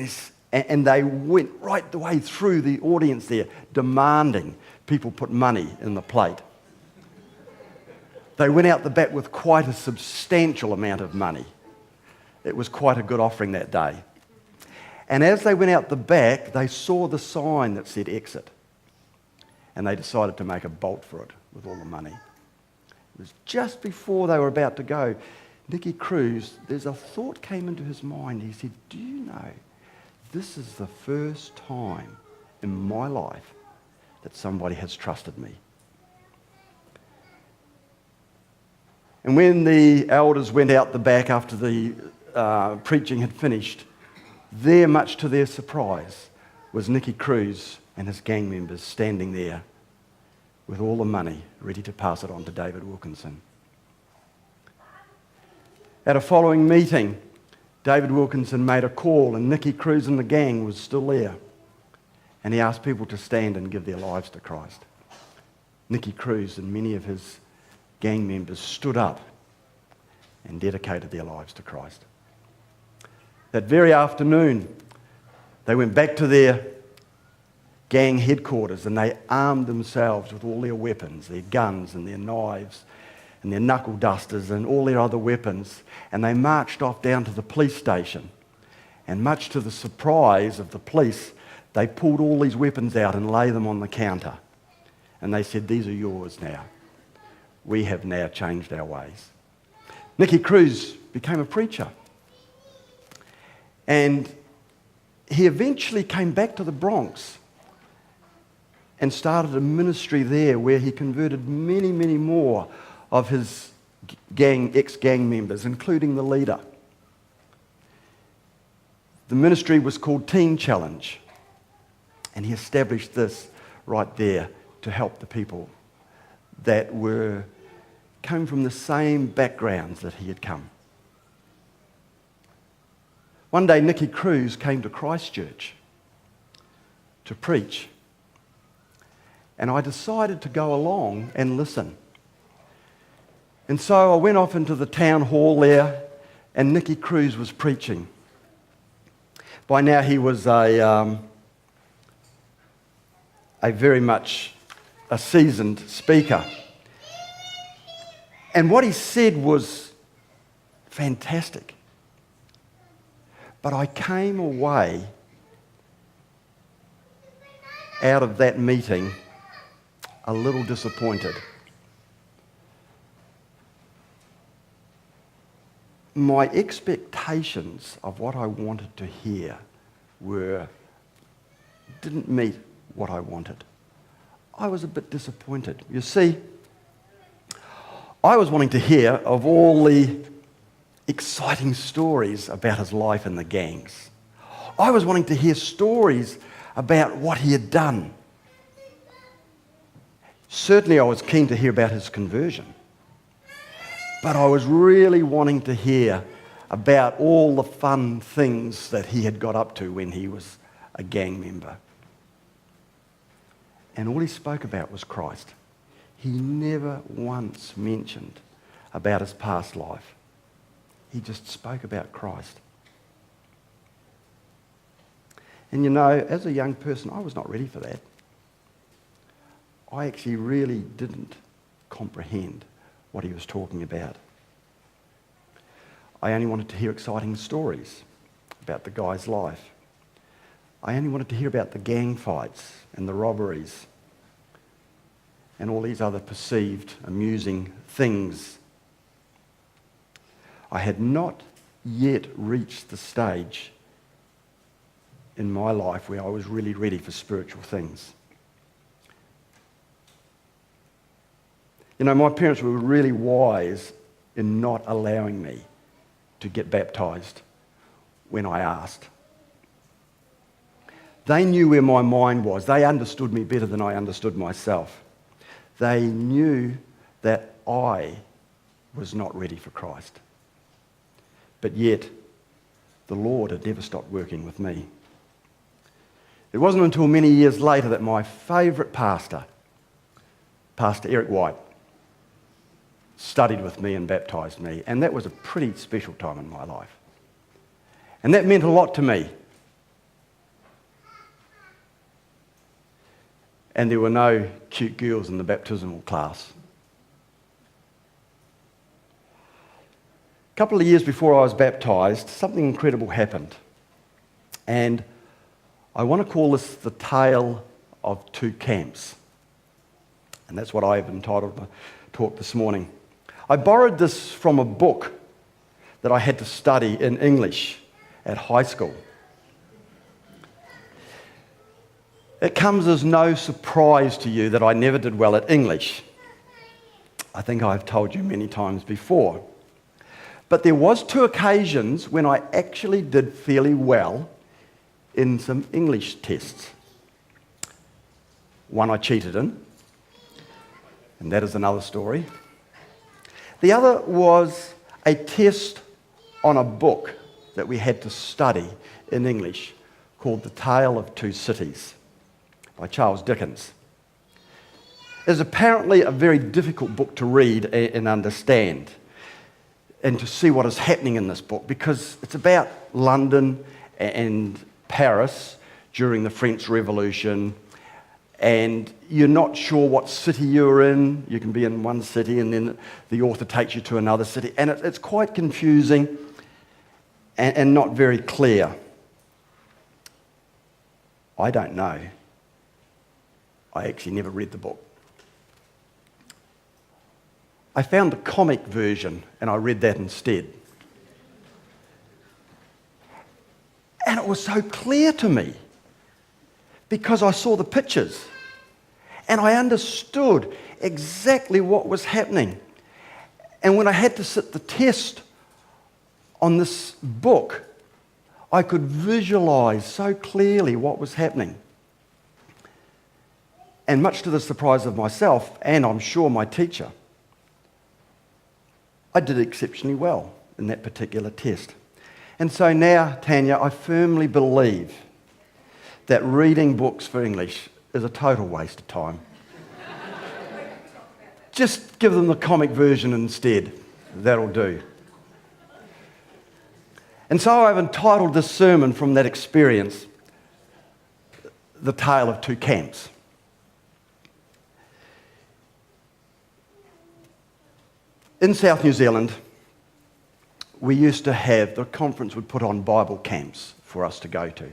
and they went right the way through the audience there, demanding people put money in the plate. They went out the back with quite a substantial amount of money. It was quite a good offering that day. And as they went out the back, they saw the sign that said exit. And they decided to make a bolt for it with all the money. It was just before they were about to go. Nicky Cruz, there's a thought came into his mind. He said, do you know, this is the first time in my life that somebody has trusted me. And when the elders went out the back after the preaching had finished, there, much to their surprise, was Nicky Cruz and his gang members standing there with all the money ready to pass it on to David Wilkinson. At a following meeting, David Wilkinson made a call, and Nicky Cruz and the gang was still there. And he asked people to stand and give their lives to Christ. Nicky Cruz and many of his gang members stood up and dedicated their lives to Christ. That very afternoon, they went back to their gang headquarters and they armed themselves with all their weapons, their guns and their knives and their knuckle dusters and all their other weapons, and they marched off down to the police station. And much to the surprise of the police, they pulled all these weapons out and laid them on the counter. And they said, these are yours now. We have now changed our ways. Nicky Cruz became a preacher. And he eventually came back to the Bronx and started a ministry there where he converted many, many more of his ex-gang members, including the leader. The ministry was called Teen Challenge, and he established this right there to help the people that came from the same backgrounds that he had come. One day, Nicky Cruz came to Christchurch to preach, and I decided to go along and listen. And so I went off into the town hall there, and Nicky Cruz was preaching. By now, he was a very much a seasoned speaker. And what he said was fantastic. But I came away out of that meeting a little disappointed. My expectations of what I wanted to hear didn't meet what I wanted. I was a bit disappointed. You see, I was wanting to hear of all the exciting stories about his life in the gangs. I was wanting to hear stories about what he had done. Certainly I was keen to hear about his conversion. But I was really wanting to hear about all the fun things that he had got up to when he was a gang member. And all he spoke about was Christ. He never once mentioned about his past life. He just spoke about Christ. And you know, as a young person, I was not ready for that. I actually really didn't comprehend what he was talking about. I only wanted to hear exciting stories about the guy's life. I only wanted to hear about the gang fights and the robberies and all these other perceived amusing things. I had not yet reached the stage in my life where I was really ready for spiritual things. You know, my parents were really wise in not allowing me to get baptised when I asked. They knew where my mind was. They understood me better than I understood myself. They knew that I was not ready for Christ. But yet, the Lord had never stopped working with me. It wasn't until many years later that my favourite pastor, Pastor Eric White, studied with me and baptised me, and that was a pretty special time in my life. And that meant a lot to me. And there were no cute girls in the baptismal class. A couple of years before I was baptised, something incredible happened. And I want to call this the tale of two camps. And that's what I've entitled my talk this morning. I borrowed this from a book that I had to study in English at high school. It comes as no surprise to you that I never did well at English. I think I've told you many times before. But there was 2 occasions when I actually did fairly well in some English tests. One I cheated in, and that is another story. The other was a test on a book that we had to study in English called The Tale of Two Cities by Charles Dickens. It's apparently a very difficult book to read and understand and to see what is happening in this book, because it's about London and Paris during the French Revolution, and you're not sure what city you're in. You can be in one city and then the author takes you to another city, and it's quite confusing and not very clear. I don't know. I actually never read the book. I found the comic version and I read that instead. And it was so clear to me because I saw the pictures and I understood exactly what was happening. And when I had to sit the test on this book, I could visualize so clearly what was happening. And much to the surprise of myself, and I'm sure my teacher, I did exceptionally well in that particular test. And so now, Tanya, I firmly believe that reading books for English is a total waste of time. Just give them the comic version instead. That'll do. And so I've entitled this sermon from that experience, The Tale of Two Camps. In South New Zealand, we used to have, the conference would put on Bible camps for us to go to.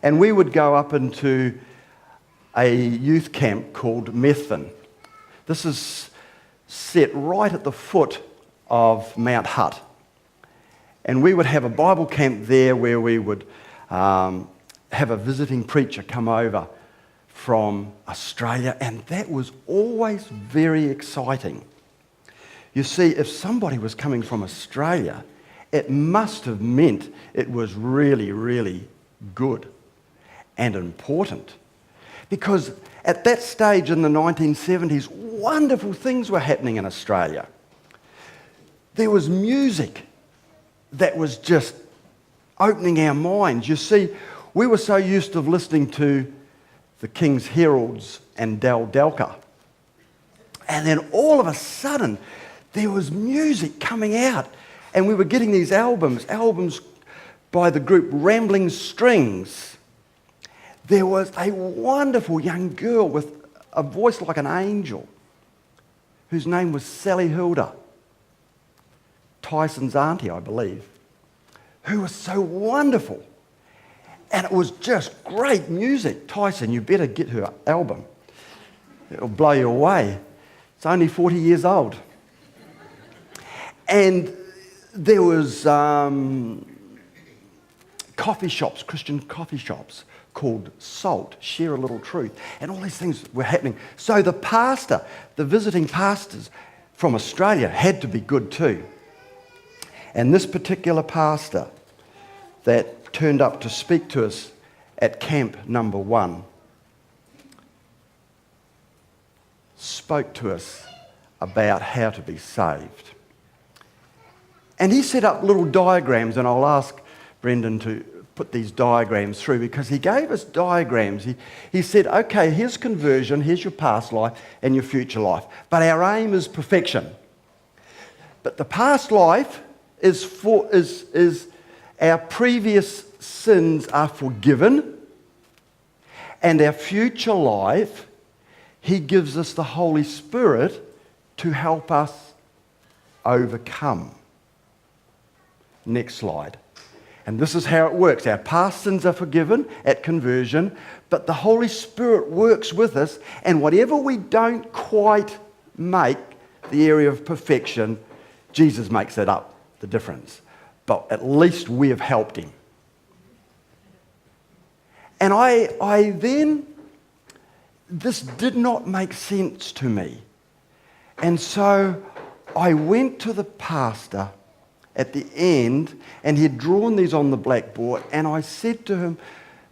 And we would go up into a youth camp called Methven. This is set right at the foot of Mount Hutt. And we would have a Bible camp there where we would have a visiting preacher come over from Australia, and that was always very exciting. You see, if somebody was coming from Australia, it must have meant it was really, really good and important. Because at that stage in the 1970s, wonderful things were happening in Australia. There was music that was just opening our minds. You see, we were so used to listening to the King's Heralds and Del Delca. And then all of a sudden, there was music coming out. And we were getting these albums by the group Rambling Strings. There was a wonderful young girl with a voice like an angel, whose name was Sally Hilda, Tyson's auntie, I believe, who was so wonderful. And it was just great music. Tyson, you better get her album. It'll blow you away. It's only 40 years old. And there was coffee shops, Christian coffee shops, called Salt, Share a Little Truth. And all these things were happening. So the pastor, the visiting pastors from Australia had to be good too. And this particular pastor that turned up to speak to us at camp number 1 spoke to us about how to be saved. And he set up little diagrams, and I'll ask Brendan to put these diagrams through, because he gave us diagrams. He said, okay, here's conversion, here's your past life and your future life. But our aim is perfection. But the past life is our previous sins are forgiven, and our future life, he gives us the Holy Spirit to help us overcome. Next slide. And this is how it works. Our past sins are forgiven at conversion, but the Holy Spirit works with us, and whatever we don't quite make the area of perfection, Jesus makes it up, the difference. But at least we have helped him. And I then, this did not make sense to me. And so I went to the pastor at the end, and he had drawn these on the blackboard, and I said to him,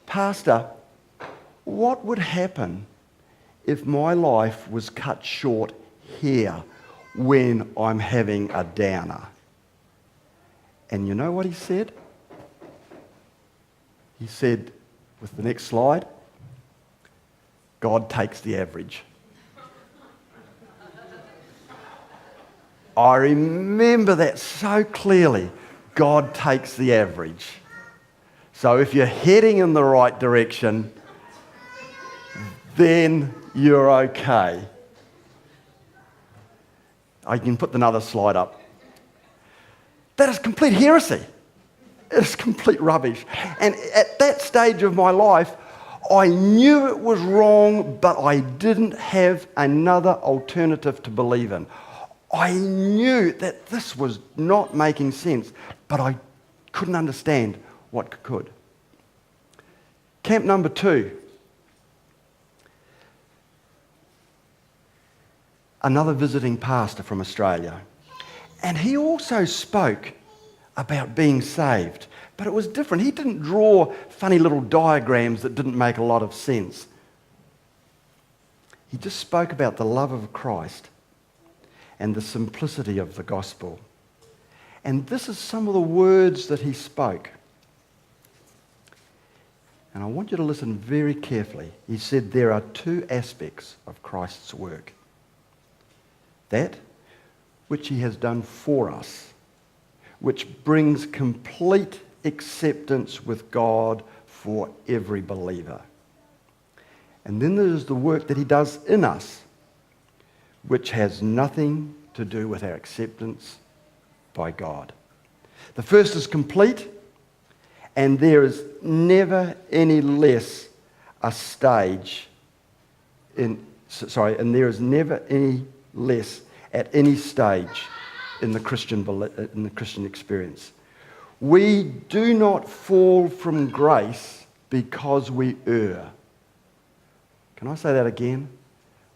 Pastor, what would happen if my life was cut short here when I'm having a downer? And you know what he said? He said, with the next slide, God takes the average. I remember that so clearly. God takes the average. So if you're heading in the right direction, then you're okay. I can put another slide up. That is complete heresy. It is complete rubbish. And at that stage of my life, I knew it was wrong, but I didn't have another alternative to believe in. I knew that this was not making sense, but I couldn't understand what could. Camp number 2. Another visiting pastor from Australia. And he also spoke about being saved, but it was different. He didn't draw funny little diagrams that didn't make a lot of sense. He just spoke about the love of Christ and the simplicity of the gospel. And this is some of the words that he spoke. And I want you to listen very carefully. He said there are 2 aspects of Christ's work. That which he has done for us, which brings complete acceptance with God for every believer. And then there's the work that he does in us, which has nothing to do with our acceptance by God. The first is complete, and there is never any less a stage and there is never any less at any stage in the Christian experience. We do not fall from grace because we err. Can I say that again?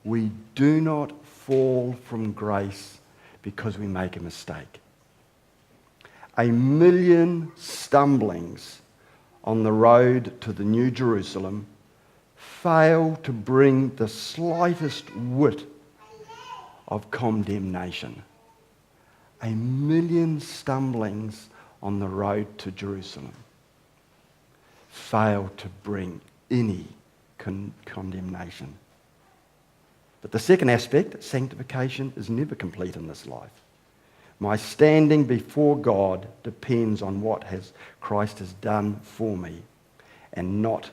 We do not fall from grace because we make a mistake. 1 million stumblings on the road to the New Jerusalem fail to bring the slightest whit of condemnation. 1,000,000 stumblings on the road to Jerusalem fail to bring any condemnation. But the second aspect, sanctification, is never complete in this life. My standing before God depends on what Christ has done for me and not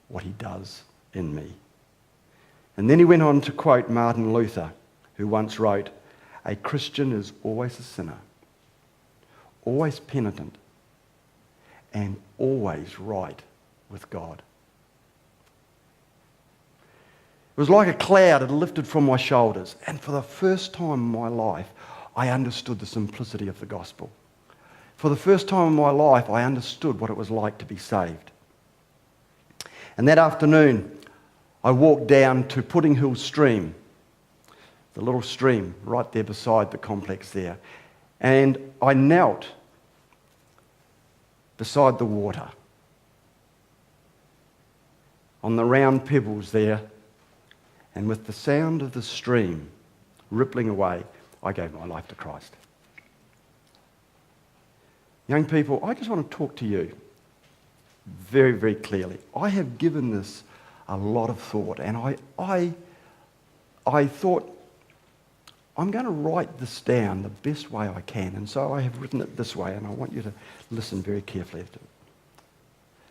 what he does in me. And then he went on to quote Martin Luther, who once wrote, "A Christian is always a sinner, always penitent, and always right with God." It was like a cloud had lifted from my shoulders, and for the first time in my life, I understood the simplicity of the gospel. For the first time in my life, I understood what it was like to be saved. And that afternoon, I walked down to Pudding Hill Stream, the little stream right there beside the complex there, and I knelt beside the water on the round pebbles there, and with the sound of the stream rippling away, I gave my life to Christ. Young people, I just want to talk to you very, very clearly. I have given this a lot of thought, and I thought, I'm going to write this down the best way I can, and so I have written it this way, and I want you to listen very carefully to it.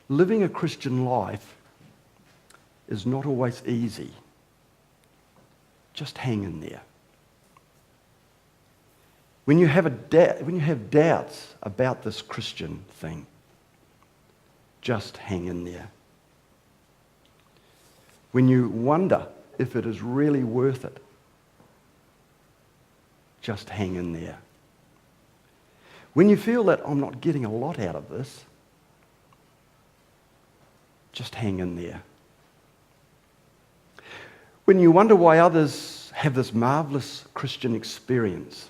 Living a Christian life is not always easy. Just hang in there. When you have doubts about this Christian thing, just hang in there. When you wonder if it is really worth it, just hang in there. When you feel that I'm not getting a lot out of this, just hang in there. When you wonder why others have this marvelous Christian experience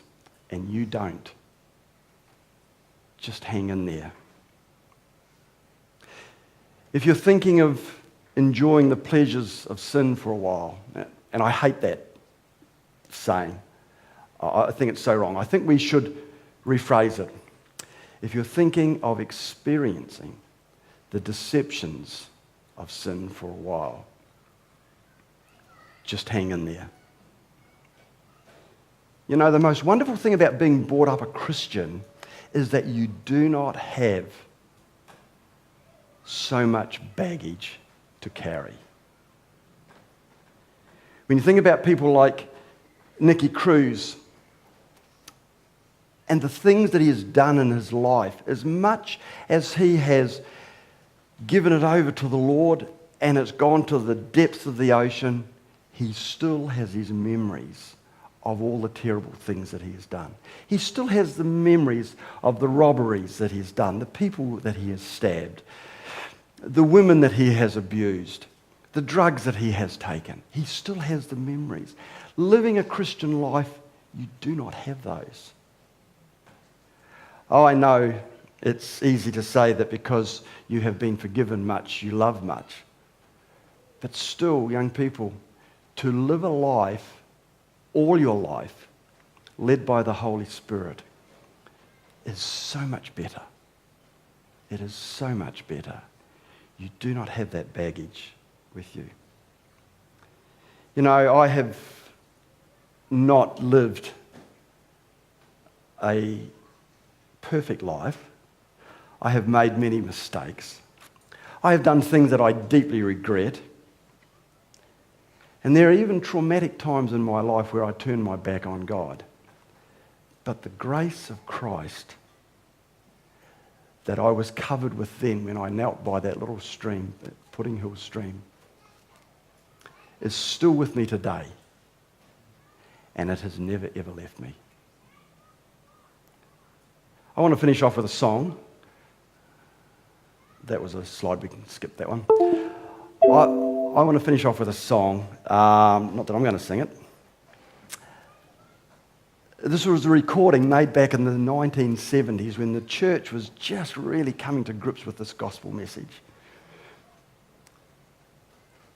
and you don't, just hang in there. If you're thinking of enjoying the pleasures of sin for a while, and I hate that saying, I think it's so wrong. I think we should rephrase it. If you're thinking of experiencing the deceptions of sin for a while, just hang in there. You know, the most wonderful thing about being brought up a Christian is that you do not have so much baggage to carry. When you think about people like Nicky Cruz and the things that he has done in his life, as much as he has given it over to the Lord and it's gone to the depths of the ocean, he still has his memories of all the terrible things that he has done. He still has the memories of the robberies that he has done, the people that he has stabbed, the women that he has abused, the drugs that he has taken. He still has the memories. Living a Christian life, you do not have those. Oh, I know it's easy to say that because you have been forgiven much, you love much. But still, young people, to live a life, all your life, led by the Holy Spirit is so much better. It is so much better. You do not have that baggage with you. You know, I have not lived a perfect life. I have made many mistakes. I have done things that I deeply regret. And there are even traumatic times in my life where I turn my back on God. But the grace of Christ that I was covered with then when I knelt by that little stream, that Pudding Hill Stream, is still with me today. And it has never, ever left me. I want to finish off with a song. That was a slide, we can skip that one. I want to finish off with a song, not that I'm going to sing it. This was a recording made back in the 1970s when the church was just really coming to grips with this gospel message.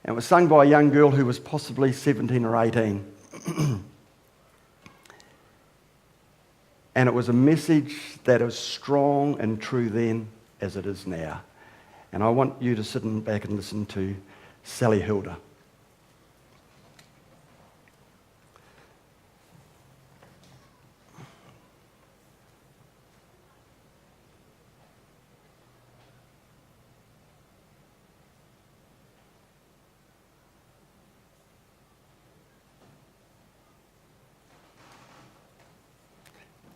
And it was sung by a young girl who was possibly 17 or 18. And it was a message that is strong and true then as it is now. And I want you to sit back and listen to Sally Hilda.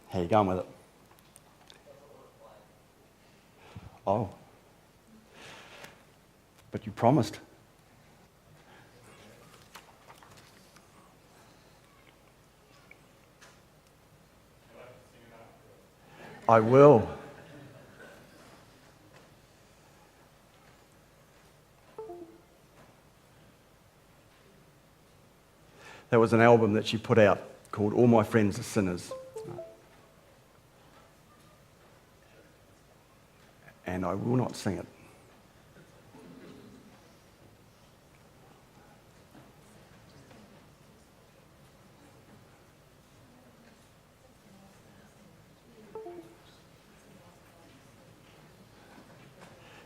How you going with it? Oh. But you promised. I will. That was an album that she put out called All My Friends Are Sinners. And I will not sing it.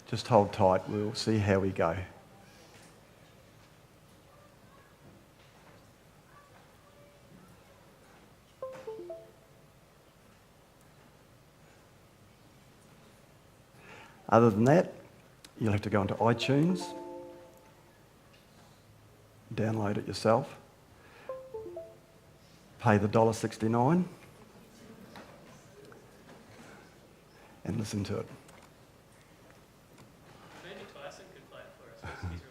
Just hold tight, we'll see how we go. Other than that, you'll have to go into iTunes, download it yourself, pay the $1.69 and listen to it. Maybe Tyson could play it for us because he's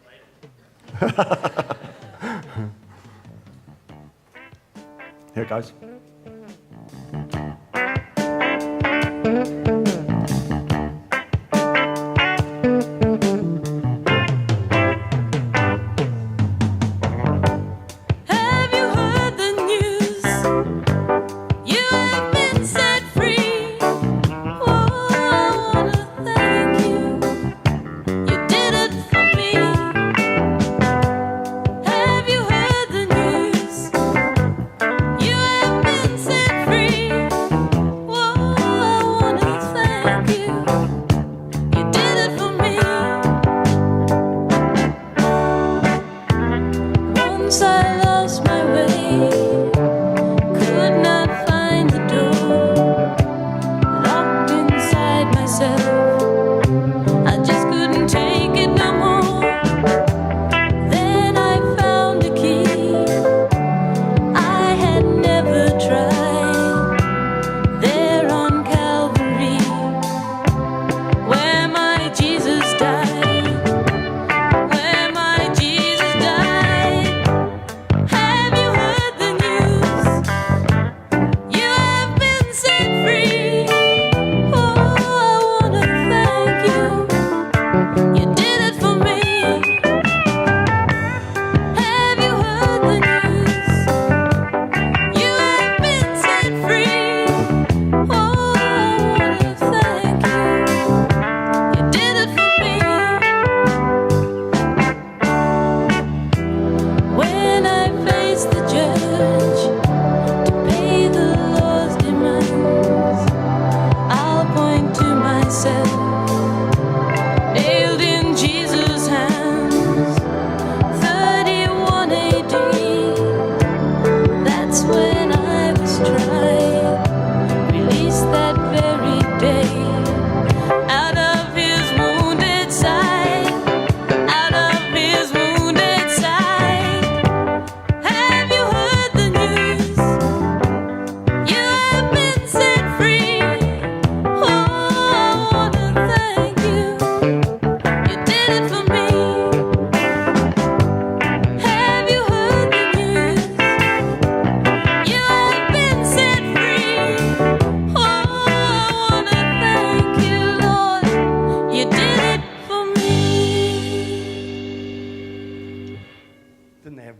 related. Here it goes.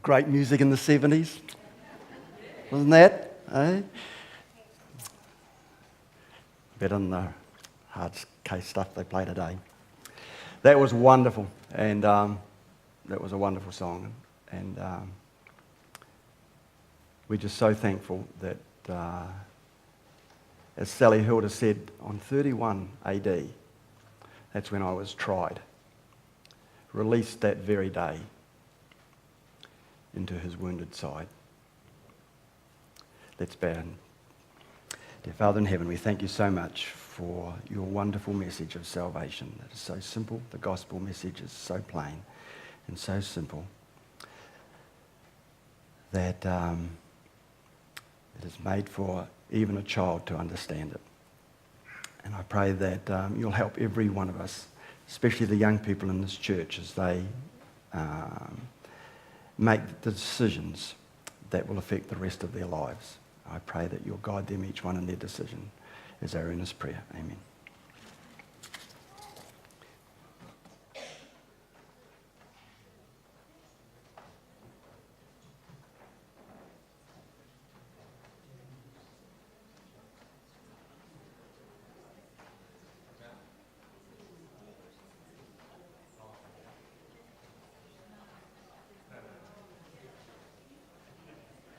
Great music in the 70s, wasn't that? Eh? better than the hard case stuff they play today. That was wonderful, and that was a wonderful song. And we're just so thankful that, as Sally Hilda said, on 31 AD, that's when I was tried, released that very day into his wounded side. Let's bow. Dear Father in heaven, we thank you so much for your wonderful message of salvation. That is so simple. The gospel message is so plain and so simple that it is made for even a child to understand it. And I pray that you'll help every one of us, especially the young people in this church, as they make the decisions that will affect the rest of their lives. I pray that you'll guide them, each one in their decision, is our earnest prayer. Amen.